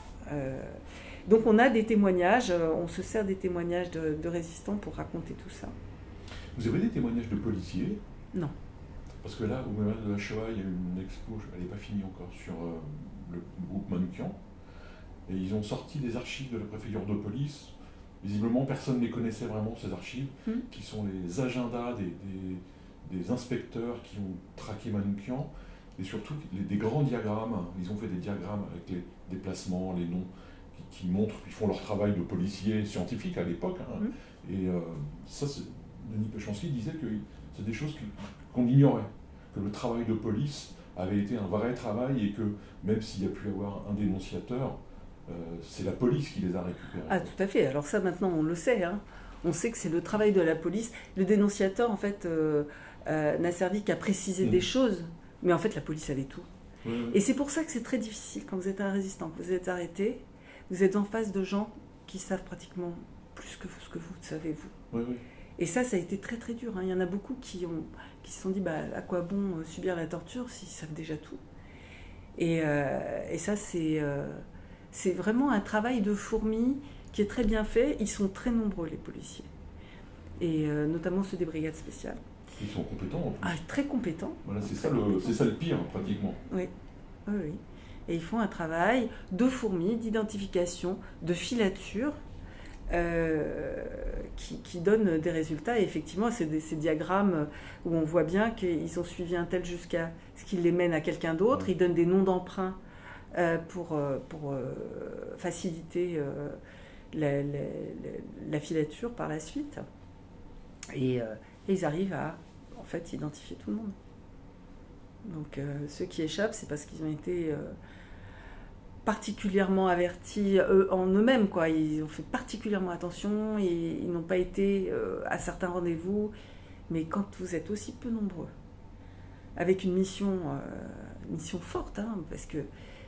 Donc on a des témoignages, on se sert des témoignages de résistants pour raconter tout ça. Vous avez des témoignages de policiers? Non. Parce que là, au moment de la Shoah, il y a eu une expo, elle n'est pas finie encore, sur le groupe Manouchian. Et ils ont sorti des archives de la préfecture de police. Visiblement, personne ne les connaissait vraiment, ces archives, qui sont les agendas des inspecteurs qui ont traqué Manouchian, et surtout des grands diagrammes. Ils ont fait des diagrammes avec les déplacements, les noms, qui montrent qu'ils font leur travail de policiers scientifiques à l'époque. Et ça, Denis Péchanski disait que c'est des choses qu'on ignorait, que le travail de police avait été un vrai travail, et que même s'il y a pu y avoir un dénonciateur, c'est la police qui les a récupérés. Ah, tout à fait. Alors ça, maintenant, on le sait. Hein. On sait que c'est le travail de la police. Le dénonciateur, en fait, n'a servi qu'à préciser des choses, mais en fait, la police avait tout. Et c'est pour ça que c'est très difficile quand vous êtes un résistant, que vous êtes arrêté, vous êtes en face de gens qui savent pratiquement plus que vous, ce que vous savez, vous. Et ça a été très très dur. Hein. Il y en a beaucoup qui se sont dit, à quoi bon subir la torture s'ils savent déjà tout. Et ça, c'est vraiment un travail de fourmi qui est très bien fait. Ils sont très nombreux, les policiers. Et notamment ceux des brigades spéciales. Ils sont compétents en plus. Très compétents. Voilà, c'est ça le pire, pratiquement. Oui. Et ils font un travail de fourmi, d'identification, de filature, qui donne des résultats. Et effectivement, c'est ces diagrammes où on voit bien qu'ils ont suivi un tel jusqu'à ce qu'il les mène à quelqu'un d'autre. Ils donnent des noms d'emprunts pour faciliter la filature par la suite. Et ils arrivent à, en fait, identifier tout le monde. Donc ceux qui échappent, c'est parce qu'ils ont été particulièrement avertis en eux-mêmes, quoi. Ils ont fait particulièrement attention, et ils n'ont pas été à certains rendez-vous. Mais quand vous êtes aussi peu nombreux, avec une mission forte, hein, parce que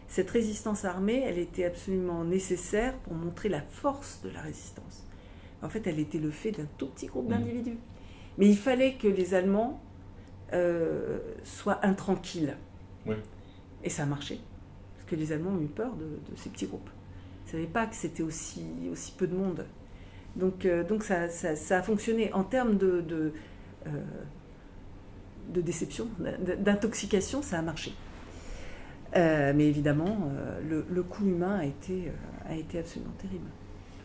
cette résistance armée, elle était absolument nécessaire pour montrer la force de la résistance. En fait, elle était le fait d'un tout petit groupe d'individus. Mais il fallait que les Allemands soit intranquille. Oui. Et ça a marché, parce que les Allemands ont eu peur de ces petits groupes. Ils ne savaient pas que c'était aussi peu de monde. Donc ça a fonctionné. En termes de déception, d'intoxication, ça a marché. Mais évidemment, le coût humain a été absolument terrible.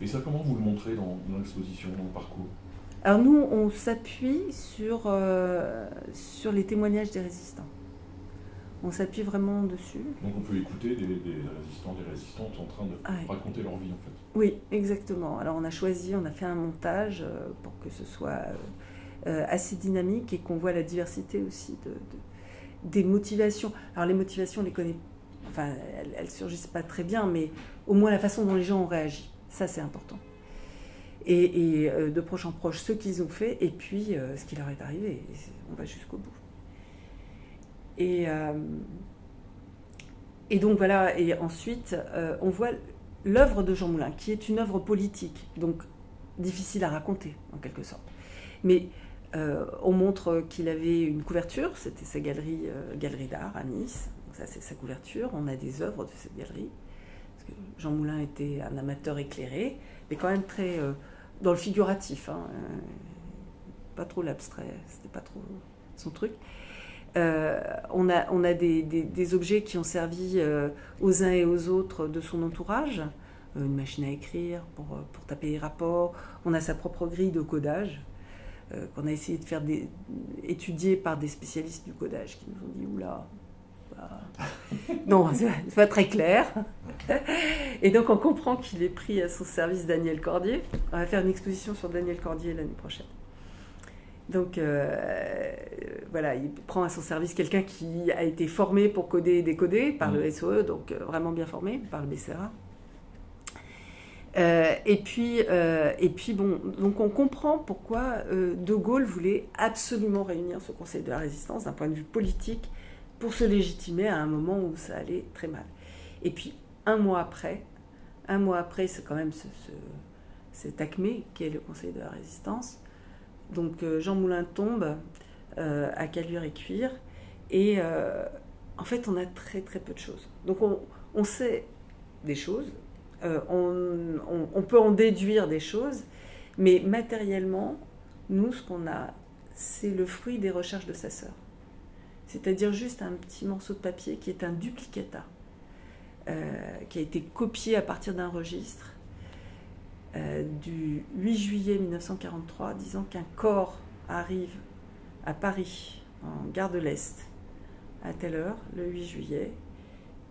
Et ça, comment vous le montrez dans l'exposition, dans le parcours? Alors nous, on s'appuie sur les témoignages des résistants. On s'appuie vraiment dessus. Donc on peut écouter des résistants, des résistantes en train de raconter leur vie, en fait. Oui, exactement. Alors on a fait un montage pour que ce soit assez dynamique et qu'on voit la diversité aussi des motivations. Alors les motivations, on les connaît, enfin elles surgissent pas très bien, mais au moins la façon dont les gens ont réagi, ça c'est important. Et de proche en proche, ce qu'ils ont fait, et puis ce qui leur est arrivé. On va jusqu'au bout. Et donc voilà, et ensuite on voit l'œuvre de Jean Moulin, qui est une œuvre politique, donc difficile à raconter en quelque sorte. Mais on montre qu'il avait une couverture, c'était sa galerie d'art à Nice, donc ça c'est sa couverture, on a des œuvres de cette galerie, parce que Jean Moulin était un amateur éclairé, mais quand même très dans le figuratif, hein, pas trop l'abstrait, c'était pas trop son truc. On a des objets qui ont servi aux uns et aux autres de son entourage, une machine à écrire pour taper les rapports, on a sa propre grille de codage, qu'on a essayé de faire étudier par des spécialistes du codage qui nous ont dit oula, non, c'est pas très clair. Et donc on comprend qu'il ait pris à son service Daniel Cordier. On va faire une exposition sur Daniel Cordier l'année prochaine. Donc voilà, il prend à son service quelqu'un qui a été formé pour coder et décoder par le SOE, donc vraiment bien formé par le BCRA. Et puis bon, donc on comprend pourquoi De Gaulle voulait absolument réunir ce Conseil de la Résistance d'un point de vue politique pour se légitimer à un moment où ça allait très mal. Et puis un mois après, c'est quand même cet acmé qui est le Conseil de la Résistance. Donc Jean Moulin tombe à Caluire et Cuire, et en fait on a très très peu de choses. Donc on sait des choses, on peut en déduire des choses, mais matériellement, nous ce qu'on a, c'est le fruit des recherches de sa sœur. C'est-à-dire juste un petit morceau de papier qui est un duplicata, qui a été copié à partir d'un registre du 8 juillet 1943, disant qu'un corps arrive à Paris, en gare de l'Est, à telle heure, le 8 juillet,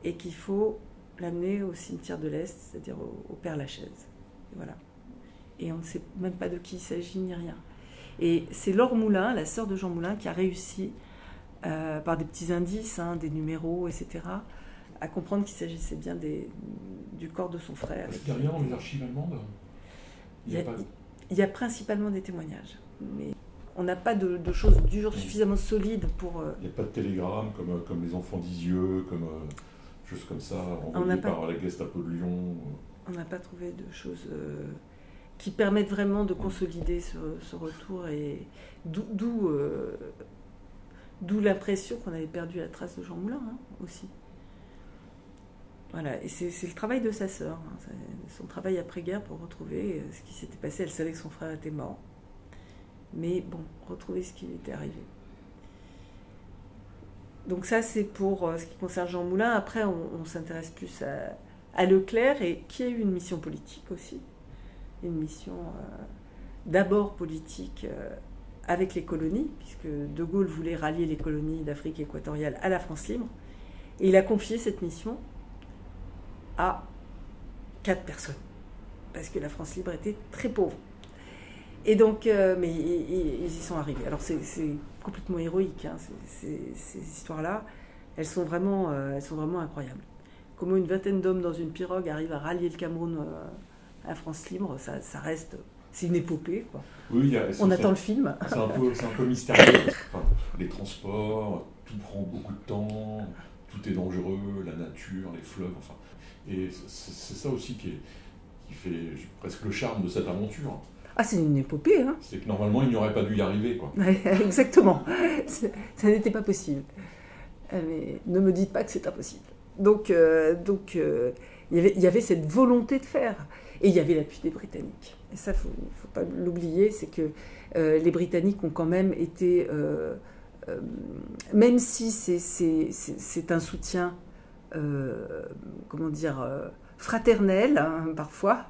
et qu'il faut l'amener au cimetière de l'Est, c'est-à-dire au Père-Lachaise. Et voilà. Et on ne sait même pas de qui il s'agit, ni rien. Et c'est Laure Moulin, la sœur de Jean Moulin, qui a réussi, par des petits indices, hein, des numéros, etc., à comprendre qu'il s'agissait bien du corps de son frère. Il n'y a rien dans les archives allemandes? Il y a principalement des témoignages, mais on n'a pas de choses dures suffisamment solides pour... Il n'y a pas de télégramme comme les enfants d'Isieux, comme choses comme ça, envoyées par la Gestapo de Lyon. On n'a pas trouvé de choses qui permettent vraiment de consolider ce retour, et d'où l'impression qu'on avait perdu la trace de Jean Moulin, hein, aussi. Voilà, et c'est le travail de sa sœur, hein, son travail après-guerre pour retrouver ce qui s'était passé. Elle savait que son frère était mort, mais bon, retrouver ce qui lui était arrivé. Donc ça, c'est pour ce qui concerne Jean Moulin. Après, on s'intéresse plus à Leclerc, et qui a eu une mission politique aussi, une mission d'abord politique avec les colonies, puisque De Gaulle voulait rallier les colonies d'Afrique équatoriale à la France libre, et il a confié cette mission à 4 personnes, parce que la France libre était très pauvre. Et donc, mais ils y sont arrivés. Alors c'est complètement héroïque, hein, ces histoires-là, elles sont vraiment incroyables. Comment une vingtaine d'hommes dans une pirogue arrivent à rallier le Cameroun à la France libre, ça reste... C'est une épopée, quoi. Oui, on attend le film. C'est un peu mystérieux. Enfin, les transports, tout prend beaucoup de temps, tout est dangereux, la nature, les fleuves, enfin... Et c'est ça aussi qui fait presque le charme de cette aventure. Ah, c'est une épopée, hein. C'est que normalement, il n'y aurait pas dû y arriver, quoi. Exactement. Ça n'était pas possible. Mais ne me dites pas que c'est impossible. Donc, il y avait cette volonté de faire. Et il y avait l'appui des Britanniques. Et ça, il ne faut pas l'oublier, c'est que les Britanniques ont quand même été... même si c'est un soutien, comment dire, fraternel, hein, parfois,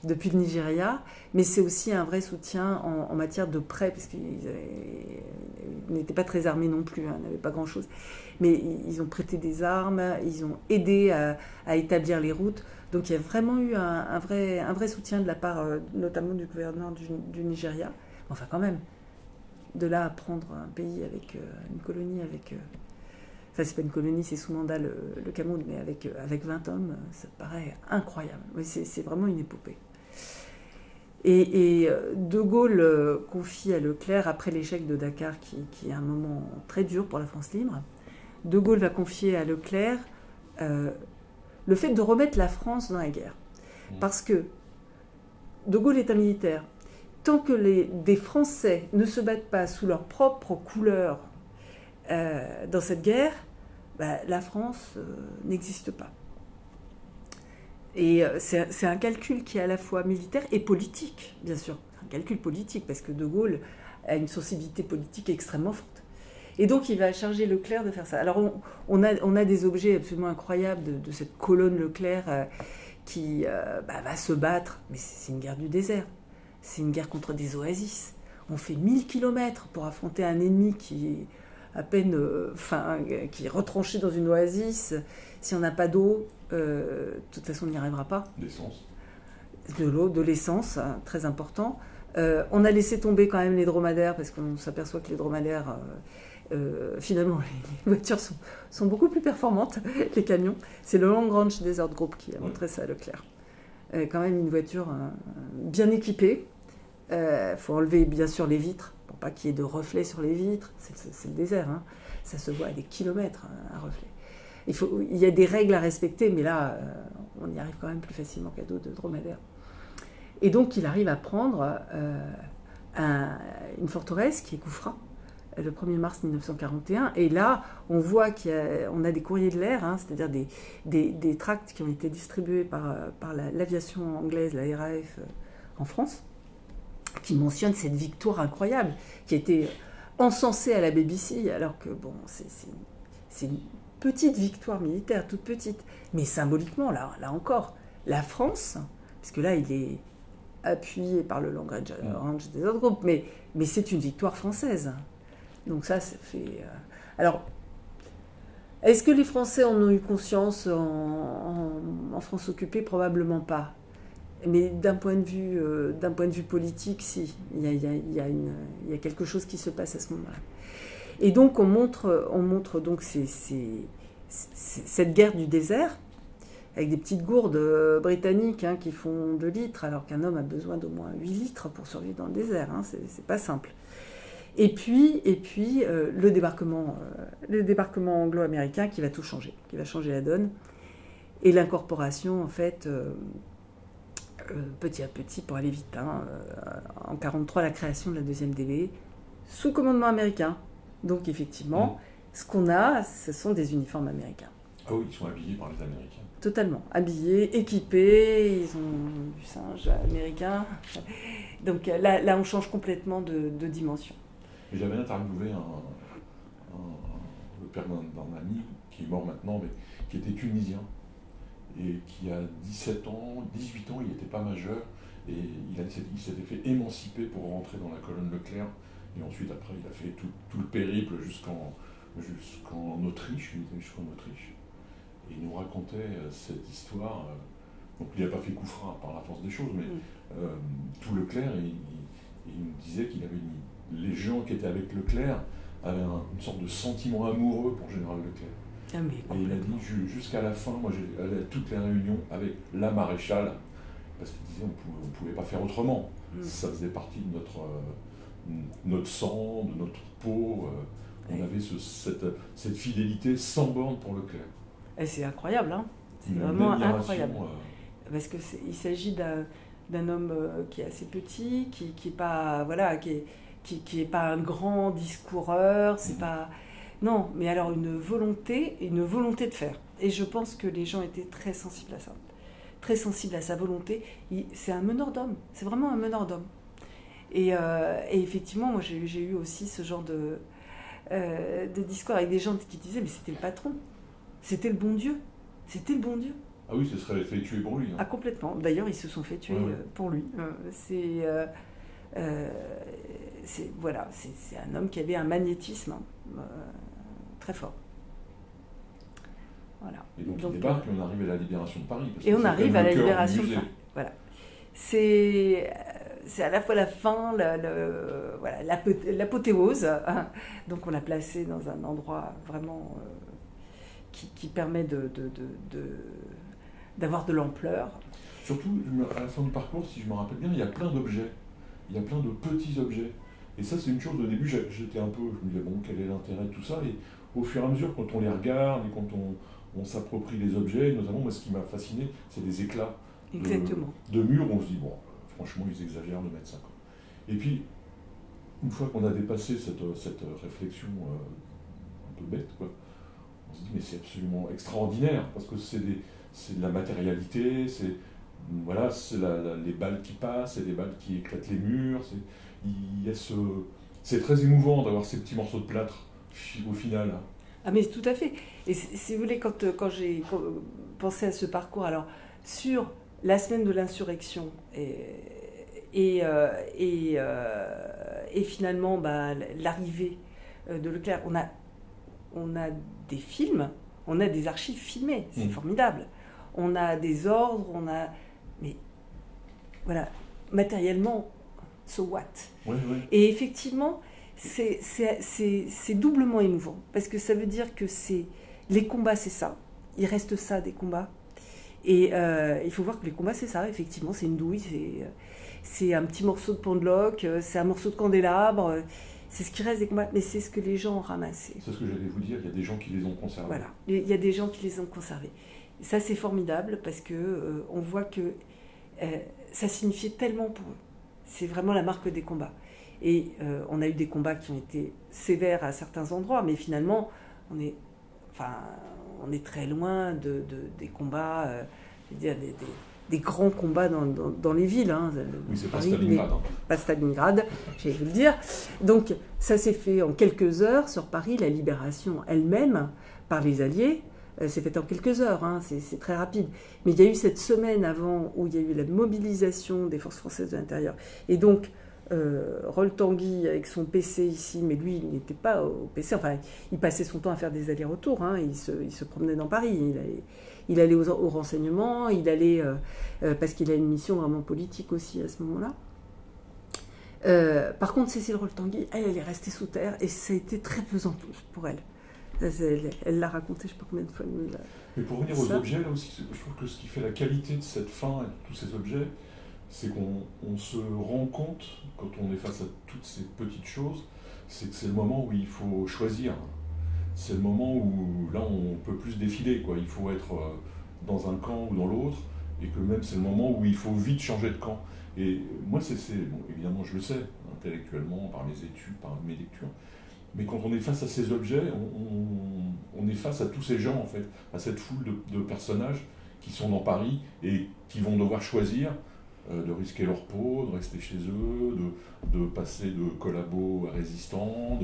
depuis le Nigeria, mais c'est aussi un vrai soutien en matière de prêt, parce qu'ils n'étaient pas très armés non plus, hein, n'avaient pas grand-chose, mais ils ont prêté des armes, ils ont aidé à établir les routes, donc il y a vraiment eu un vrai soutien de la part, notamment du gouverneur du Nigeria, enfin quand même, de là à prendre un pays avec une colonie avec... Enfin, c'est pas une colonie, c'est sous mandat le Cameroun, mais avec 20 hommes, ça paraît incroyable. Oui, c'est vraiment une épopée. Et De Gaulle confie à Leclerc, après l'échec de Dakar, qui est un moment très dur pour la France libre, De Gaulle va confier à Leclerc le fait de remettre la France dans la guerre. Parce que De Gaulle est un militaire. Tant que des Français ne se battent pas sous leur propre couleur dans cette guerre, la France n'existe pas. Et c'est un calcul qui est à la fois militaire et politique, bien sûr. Un calcul politique, parce que De Gaulle a une sensibilité politique extrêmement forte. Et donc, il va charger Leclerc de faire ça. Alors, on a des objets absolument incroyables de cette colonne Leclerc qui va se battre. Mais c'est une guerre du désert. C'est une guerre contre des oasis. On fait 1000 kilomètres pour affronter un ennemi qui est à peine, qui est retranché dans une oasis. Si on n'a pas d'eau, de toute façon, on n'y arrivera pas. L'essence. De l'eau, de l'essence, hein, très important. On a laissé tomber quand même les dromadaires, parce qu'on s'aperçoit que les dromadaires, finalement, les voitures sont beaucoup plus performantes, les camions. C'est le Long Ranch Desert Group qui a montré ça à Leclerc. Quand même une voiture bien équipée. Faut enlever bien sûr les vitres pour pas qu'il y ait de reflets sur les vitres. C'est le désert, hein. Ça se voit à des kilomètres, un reflet. Il y a des règles à respecter, mais là on y arrive quand même plus facilement qu'à dos de dromadaire. Et donc il arrive à prendre une forteresse qui est Koufra le 1er mars 1941. Et là on voit qu'on a des courriers de l'air, hein, c'est-à-dire des tracts qui ont été distribués par l'aviation anglaise, la RAF en France, qui mentionne cette victoire incroyable, qui a été encensée à la BBC, alors que, bon, c'est une petite victoire militaire, toute petite. Mais symboliquement, là encore, la France, parce que là, il est appuyé par le Long Range Desert Group, mais c'est une victoire française. Donc ça fait... Alors, est-ce que les Français en ont eu conscience en France occupée? Probablement pas. Mais d'un point de vue politique, si, il y a quelque chose qui se passe à ce moment-là. Et donc on montre donc cette guerre du désert avec des petites gourdes britanniques, hein, qui font 2 litres, alors qu'un homme a besoin d'au moins 8 litres pour survivre dans le désert. Hein, c'est pas simple. Et puis le débarquement anglo-américain qui va tout changer, qui va changer la donne, et l'incorporation en fait. Petit à petit, pour aller vite, hein, en 1943, la création de la 2e DV, sous commandement américain. Donc effectivement, ce qu'on a, ce sont des uniformes américains. Ah oui, ils sont habillés par les Américains. Totalement. Habillés, équipés, ils ont du singe américain. Donc là on change complètement de dimension. J'avais interviewé le père d'un ami, qui est mort maintenant, mais qui était tunisien, et qui a 17 ans, 18 ans, il n'était pas majeur, et il s'était fait émanciper pour rentrer dans la colonne Leclerc, et ensuite après il a fait tout le périple jusqu'en Autriche, il était jusqu'en Autriche. Et il nous racontait cette histoire, donc il n'a pas fait coup franc par la force des choses, mais tout Leclerc, il nous disait qu'il avait les gens qui étaient avec Leclerc avaient une sorte de sentiment amoureux pour Général Leclerc. Ah, et il a dit jusqu'à la fin, moi j'allais à toutes les réunions avec la maréchale, parce qu'il disait on ne pouvait pas faire autrement. Ça faisait partie de notre sang, de notre peau. On avait cette fidélité sans borne pour Leclerc. Et c'est incroyable, hein. C'est vraiment incroyable. Parce qu'il s'agit d'un homme qui est assez petit, qui est pas, voilà, qui est pas un grand discoureur, c'est pas... Non, mais alors une volonté de faire. Et je pense que les gens étaient très sensibles à ça. Très sensibles à sa volonté. C'est un meneur d'hommes. C'est vraiment un meneur d'hommes. Et effectivement, moi, j'ai eu aussi ce genre de discours avec des gens qui disaient, mais c'était le patron. C'était le bon Dieu. C'était le bon Dieu. Ah oui, ce serait fait tuer pour lui. Hein. Ah, complètement. D'ailleurs, ils se sont fait tuer pour lui. Voilà, c'est un homme qui avait un magnétisme très fort. Voilà. Et donc il débarque et on arrive à la libération de Paris. Et on arrive à la libération de Paris. Voilà. C'est à la fois la fin, voilà, l'apothéose. Hein. Donc on l'a placé dans un endroit vraiment qui permet d'avoir de l'ampleur. Surtout, à la fin du parcours, si je me rappelle bien, il y a plein d'objets. Il y a plein de petits objets. Et ça, c'est une chose, au début, j'étais un peu... Je me disais, bon, quel est l'intérêt de tout ça? Et au fur et à mesure, quand on les regarde et quand on s'approprie les objets, notamment, moi, ce qui m'a fasciné, c'est des éclats de murs. On se dit, bon, franchement, ils exagèrent de mettre ça. Quoi. Et puis, une fois qu'on a dépassé cette réflexion un peu bête, quoi, on se dit, mais c'est absolument extraordinaire, parce que c'est de la matérialité, c'est les balles qui passent, c'est des balles qui éclatent les murs, c'est très émouvant d'avoir ces petits morceaux de plâtre au final. Ah mais tout à fait. Et si vous voulez, quand j'ai pensé à ce parcours, alors sur la semaine de l'insurrection et finalement l'arrivée de Leclerc, on a des films, on a des archives filmées, c'est formidable. On a des ordres, mais voilà, matériellement, so what? Et effectivement, c'est doublement émouvant, parce que ça veut dire que les combats, c'est ça. Il reste ça, des combats. Et il faut voir que les combats, c'est ça, effectivement, c'est une douille, c'est un petit morceau de pendeloque, c'est un morceau de candélabre, c'est ce qui reste des combats, mais c'est ce que les gens ont ramassé. C'est ce que j'allais vous dire, il y a des gens qui les ont conservés. Voilà, il y a des gens qui les ont conservés. Ça, c'est formidable parce que on voit que ça signifiait tellement pour eux. C'est vraiment la marque des combats. Et on a eu des combats qui ont été sévères à certains endroits, mais finalement, on est très loin des combats, je veux dire, des grands combats dans les villes. Hein, oui, c'est pas Stalingrad. Pas Stalingrad, j'allais vous le dire. Donc, ça s'est fait en quelques heures sur Paris. La libération elle-même, par les Alliés, c'est fait en quelques heures, hein, c'est très rapide. Mais il y a eu cette semaine avant où il y a eu la mobilisation des forces françaises de l'intérieur. Et donc, Rol-Tanguy avec son PC ici, mais lui, il n'était pas au PC. Enfin, il passait son temps à faire des allers-retours. Hein, il se promenait dans Paris. Il allait au renseignement, il allait... parce qu'il a une mission vraiment politique aussi à ce moment-là. Par contre, Cécile Rol-Tanguy, elle est restée sous terre et ça a été très pesant pour elle. Elle l'a raconté, je ne sais pas combien de fois. Mais pour revenir aux objets, là aussi, je trouve que ce qui fait la qualité de cette fin et de tous ces objets, c'est qu'on se rend compte, quand on est face à toutes ces petites choses, c'est que c'est le moment où il faut choisir. C'est le moment où, là, on peut plus défiler, quoi. Il faut être dans un camp ou dans l'autre, et que même c'est le moment où il faut vite changer de camp. Et moi, bon, évidemment, je le sais, intellectuellement, par mes études, par mes lectures, mais quand on est face à ces objets, on est face à tous ces gens, en fait, à cette foule de personnages qui sont dans Paris et qui vont devoir choisir de risquer leur peau, de rester chez eux, de passer de collabos à résistants.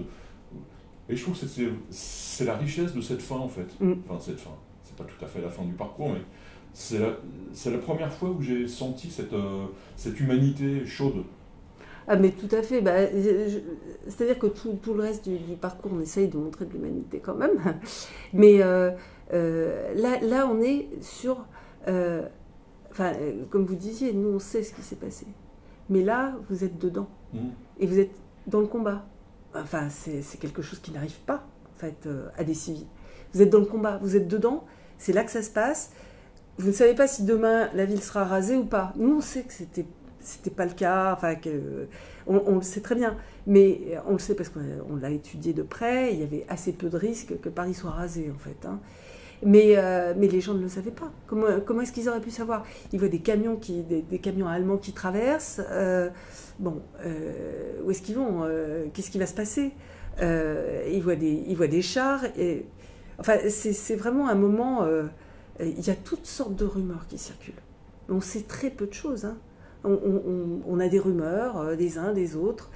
Et je trouve que c'est la richesse de cette fin, en fait. Enfin, cette fin, c'est pas tout à fait la fin du parcours, mais c'est la première fois où j'ai senti cette humanité chaude. Ah mais tout à fait, c'est-à-dire que tout le reste du parcours, on essaye de montrer de l'humanité quand même, mais là on est sur, comme vous disiez, nous on sait ce qui s'est passé, mais là vous êtes dedans, et vous êtes dans le combat, enfin c'est quelque chose qui n'arrive pas en fait à des civils, vous êtes dans le combat, vous êtes dedans, c'est là que ça se passe, vous ne savez pas si demain la ville sera rasée ou pas, nous on sait que c'était pas le cas, enfin on le sait très bien, mais on le sait parce qu'on l'a étudié de près, il y avait assez peu de risques que Paris soit rasé en fait. Hein. Mais les gens ne le savaient pas. Comment est-ce qu'ils auraient pu savoir? Ils voient des camions, des camions allemands qui traversent. Où est-ce qu'ils vont? Qu'est-ce qui va se passer? Ils voient des chars. Enfin, c'est vraiment un moment... il y a toutes sortes de rumeurs qui circulent. On sait très peu de choses. Hein. On a des rumeurs des uns, des autres.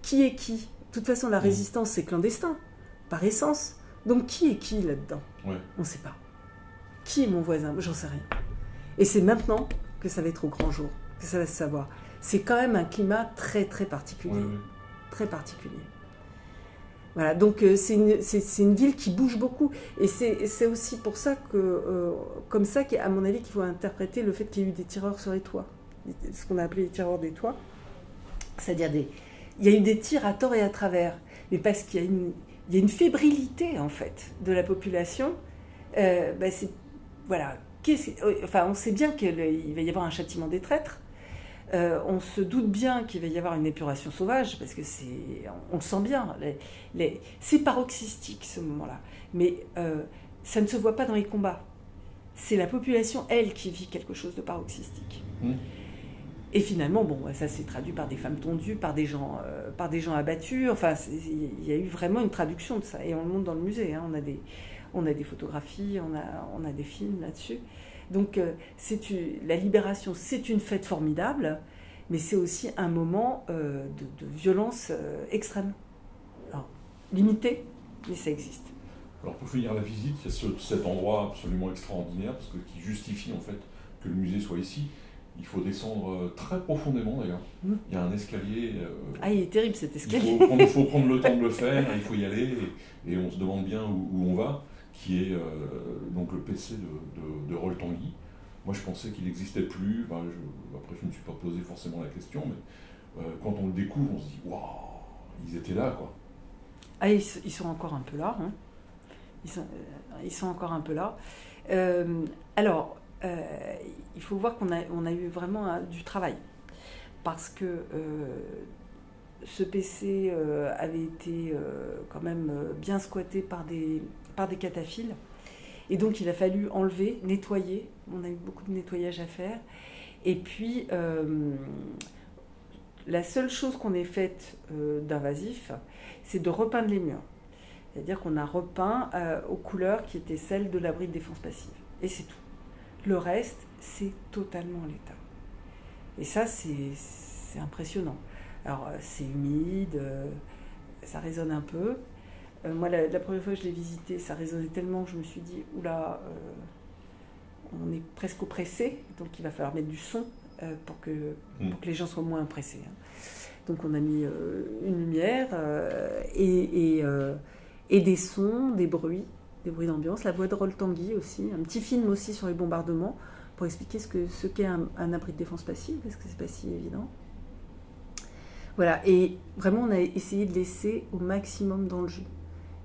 Qui est qui? De toute façon, la résistance, c'est clandestin, par essence. Donc, qui est qui là-dedans? On ne sait pas. Qui est mon voisin? J'en sais rien. Et c'est maintenant que ça va être au grand jour, que ça va se savoir. C'est quand même un climat très, très particulier. Très particulier. Voilà, donc c'est une ville qui bouge beaucoup. Et c'est aussi pour ça que, comme ça, à mon avis, qu'il faut interpréter le fait qu'il y ait eu des tireurs sur les toits. Ce qu'on a appelé les tireurs des toits. C'est-à-dire, il y a eu des tirs à tort et à travers. Mais parce qu'il y a une fébrilité, en fait, de la population. Voilà. On sait bien qu'il va y avoir un châtiment des traîtres. On se doute bien qu'il va y avoir une épuration sauvage, parce que on le sent bien. C'est paroxystique, ce moment-là. Mais ça ne se voit pas dans les combats. C'est la population, elle, qui vit quelque chose de paroxystique. Et finalement, ça s'est traduit par des femmes tondues, par des gens abattus. Enfin, il y a eu vraiment une traduction de ça. Et on le montre dans le musée. Hein. On a des photographies, on a des films là-dessus. Donc, la libération, c'est une fête formidable, mais c'est aussi un moment de violence extrême. Alors, limité, mais ça existe. Alors, pour finir la visite, il y a cet endroit absolument extraordinaire, qui justifie en fait que le musée soit ici. Il faut descendre très profondément d'ailleurs. Il y a un escalier. Il est terrible cet escalier. Il faut prendre le temps de le faire, il faut y aller, et on se demande bien où on va, qui est donc le PC de Roll Tanguy. Moi je pensais qu'il n'existait plus, après je ne me suis pas posé forcément la question, mais quand on le découvre, on se dit waouh, ils étaient là quoi. Ils sont encore un peu là. Hein. Ils sont encore un peu là. Il faut voir qu'on a eu vraiment du travail, parce que ce PC avait été quand même bien squatté par des cataphiles, et donc il a fallu enlever, nettoyer. On a eu beaucoup de nettoyage à faire, et puis la seule chose qu'on ait faite d'invasif, c'est de repeindre les murs. C'est-à-dire qu'on a repeint aux couleurs qui étaient celles de l'abri de défense passive, et c'est tout. Le reste, c'est totalement en l'état. Et ça, c'est impressionnant. Alors, c'est humide, ça résonne un peu. Moi, la première fois que je l'ai visité, ça résonnait tellement que je me suis dit, oula, on est presque oppressé, donc il va falloir mettre du son pour que les gens soient moins impressés. Hein. Donc, on a mis une lumière et des sons, des bruits d'ambiance, la voix de Roll Tanguy aussi, un petit film aussi sur les bombardements pour expliquer ce qu'est un abri de défense passive, parce que c'est pas si évident. Voilà, et vraiment on a essayé de laisser au maximum dans le jeu.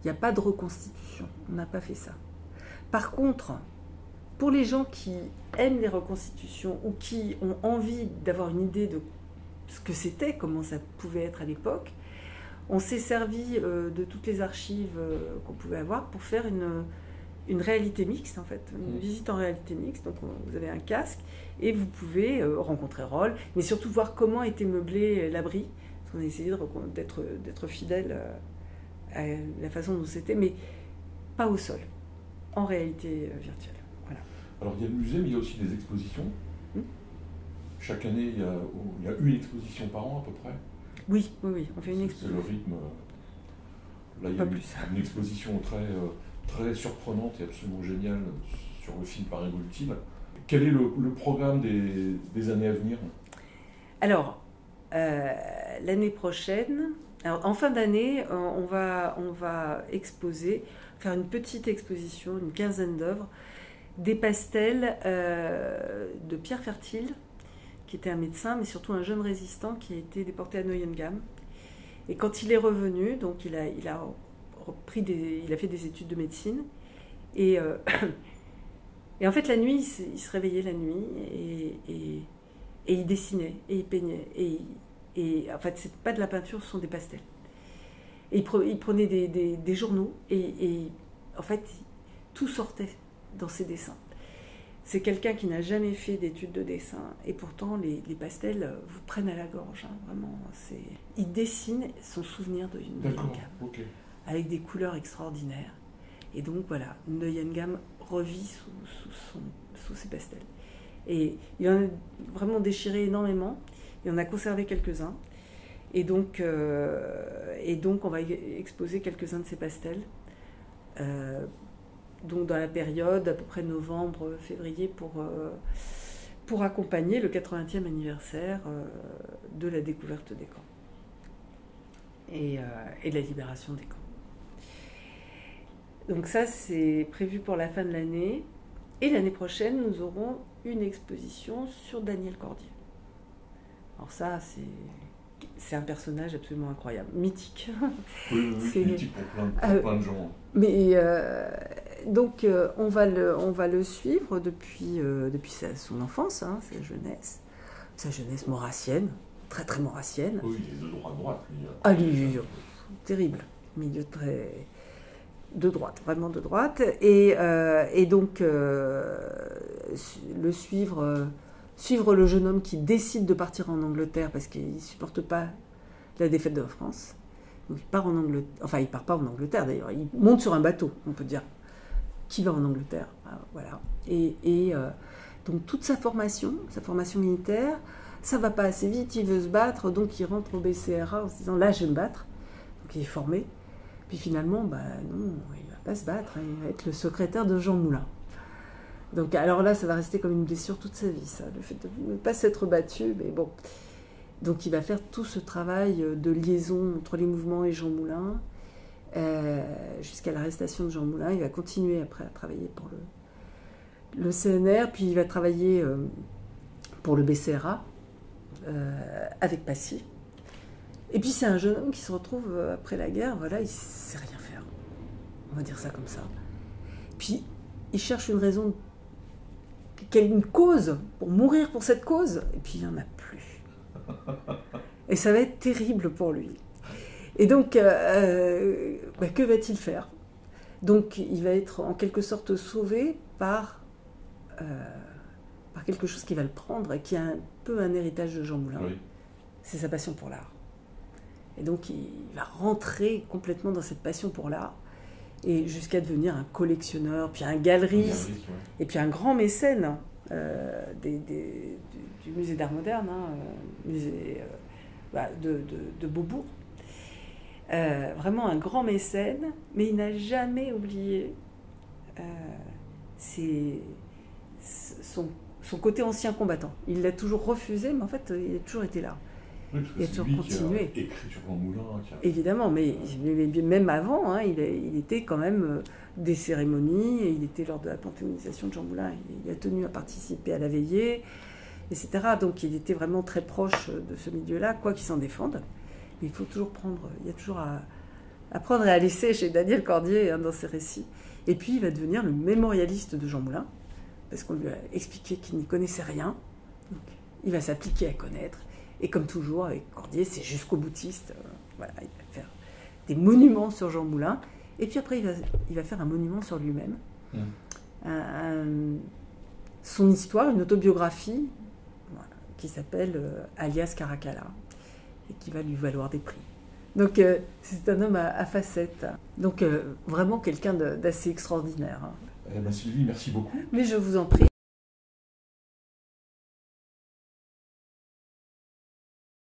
Il n'y a pas de reconstitution, on n'a pas fait ça. Par contre, pour les gens qui aiment les reconstitutions ou qui ont envie d'avoir une idée de ce que c'était, comment ça pouvait être à l'époque, on s'est servi de toutes les archives qu'on pouvait avoir pour faire une réalité mixte, en fait, une visite en réalité mixte. Donc vous avez un casque et vous pouvez rencontrer Roll, mais surtout voir comment était meublé l'abri. Parce qu'on a essayé d'être fidèle à la façon dont c'était, mais pas au sol, en réalité virtuelle. Voilà. Alors il y a le musée, mais il y a aussi des expositions. Chaque année, il y a une exposition par an à peu près. Oui, on fait une exposition. C'est le rythme. Là, il y a une exposition très surprenante et absolument géniale sur le film Paris Voltile. Quel est le programme des années à venir? Alors, l'année prochaine, en fin d'année, on va faire une petite exposition, une quinzaine d'œuvres, des pastels de Pierre Fertile, qui était un médecin, mais surtout un jeune résistant qui a été déporté à Neuengamme. Et quand il est revenu, donc il a fait des études de médecine. Et en fait, la nuit, il se réveillait la nuit et il dessinait et il peignait. Et en fait, c'est pas de la peinture, ce sont des pastels. Et il prenait des journaux et en fait, tout sortait dans ses dessins. C'est quelqu'un qui n'a jamais fait d'études de dessin et pourtant les pastels vous prennent à la gorge, hein, vraiment. Il dessine son souvenir de Nguyen Gam avec des couleurs extraordinaires. Et donc voilà, Nguyen Gam revit sous ses pastels. Et il en a vraiment déchiré énormément, il en a conservé quelques-uns. Et donc on va exposer quelques-uns de ces pastels. Donc dans la période à peu près novembre-février pour accompagner le 80e anniversaire de la découverte des camps et de la libération des camps. Donc ça, c'est prévu pour la fin de l'année. Et l'année prochaine, nous aurons une exposition sur Daniel Cordier. Alors ça, c'est un personnage absolument incroyable, mythique. Oui, mythique pour plein de gens. Mais donc on va le suivre depuis son enfance, hein, sa jeunesse maurassienne, très très maurassienne. Oui, il est de droite à droite. Lui, terrible, milieu très de droite, vraiment de droite, et donc le suivre le jeune homme qui décide de partir en Angleterre parce qu'il ne supporte pas la défaite de la France. Donc il part en Angleterre, enfin il part pas en Angleterre d'ailleurs, il monte sur un bateau, on peut dire, qui va en Angleterre, voilà. Et donc toute sa formation militaire, ça va pas assez vite, il veut se battre, donc il rentre au BCRA en se disant là je vais me battre, donc il est formé. Puis finalement, non, il ne va pas se battre, hein, il va être le secrétaire de Jean Moulin. Donc alors là, ça va rester comme une blessure toute sa vie, ça, le fait de ne pas s'être battu, mais bon. Donc il va faire tout ce travail de liaison entre les mouvements et Jean Moulin, jusqu'à l'arrestation de Jean Moulin. Il va continuer après à travailler pour le CNR, puis il va travailler pour le BCRA, avec Passy. Et puis c'est un jeune homme qui se retrouve après la guerre, voilà, il ne sait rien faire. On va dire ça comme ça. Puis il cherche une raison, une cause, pour mourir pour cette cause, et puis il n'y en a plus. Et ça va être terrible pour lui. Et donc, que va-t-il faire? Donc il va être en quelque sorte sauvé par quelque chose qui va le prendre et qui a un peu un héritage de Jean Moulin. Oui. C'est sa passion pour l'art. Et donc, il va rentrer complètement dans cette passion pour l'art, et jusqu'à devenir un collectionneur, puis un galeriste, ouais. Et puis un grand mécène du musée d'art moderne, musée de Beaubourg. Vraiment un grand mécène, mais il n'a jamais oublié son côté ancien combattant. Il l'a toujours refusé, mais en fait, il a toujours été là. Oui, il a toujours continué. Qui a écrit sur Jean Moulin. Évidemment, mais même avant, hein, il était quand même des cérémonies, il était lors de la panthéonisation de Jean Moulin, il a tenu à participer à la veillée, etc. Donc il était vraiment très proche de ce milieu-là, quoi qu'il s'en défende. Mais il faut toujours il y a toujours à prendre et à laisser chez Daniel Cordier, hein, dans ses récits. Et puis il va devenir le mémorialiste de Jean Moulin, parce qu'on lui a expliqué qu'il n'y connaissait rien. Donc il va s'appliquer à connaître. Et comme toujours, avec Cordier, c'est jusqu'au boutiste. Voilà, il va faire des monuments sur Jean Moulin. Et puis après, il va faire un monument sur lui-même. Son histoire, une autobiographie, voilà, qui s'appelle Alias Caracalla, et qui va lui valoir des prix. Donc, c'est un homme à facettes. Donc, vraiment quelqu'un d'assez extraordinaire. Hein. Sylvie, merci beaucoup. Mais je vous en prie.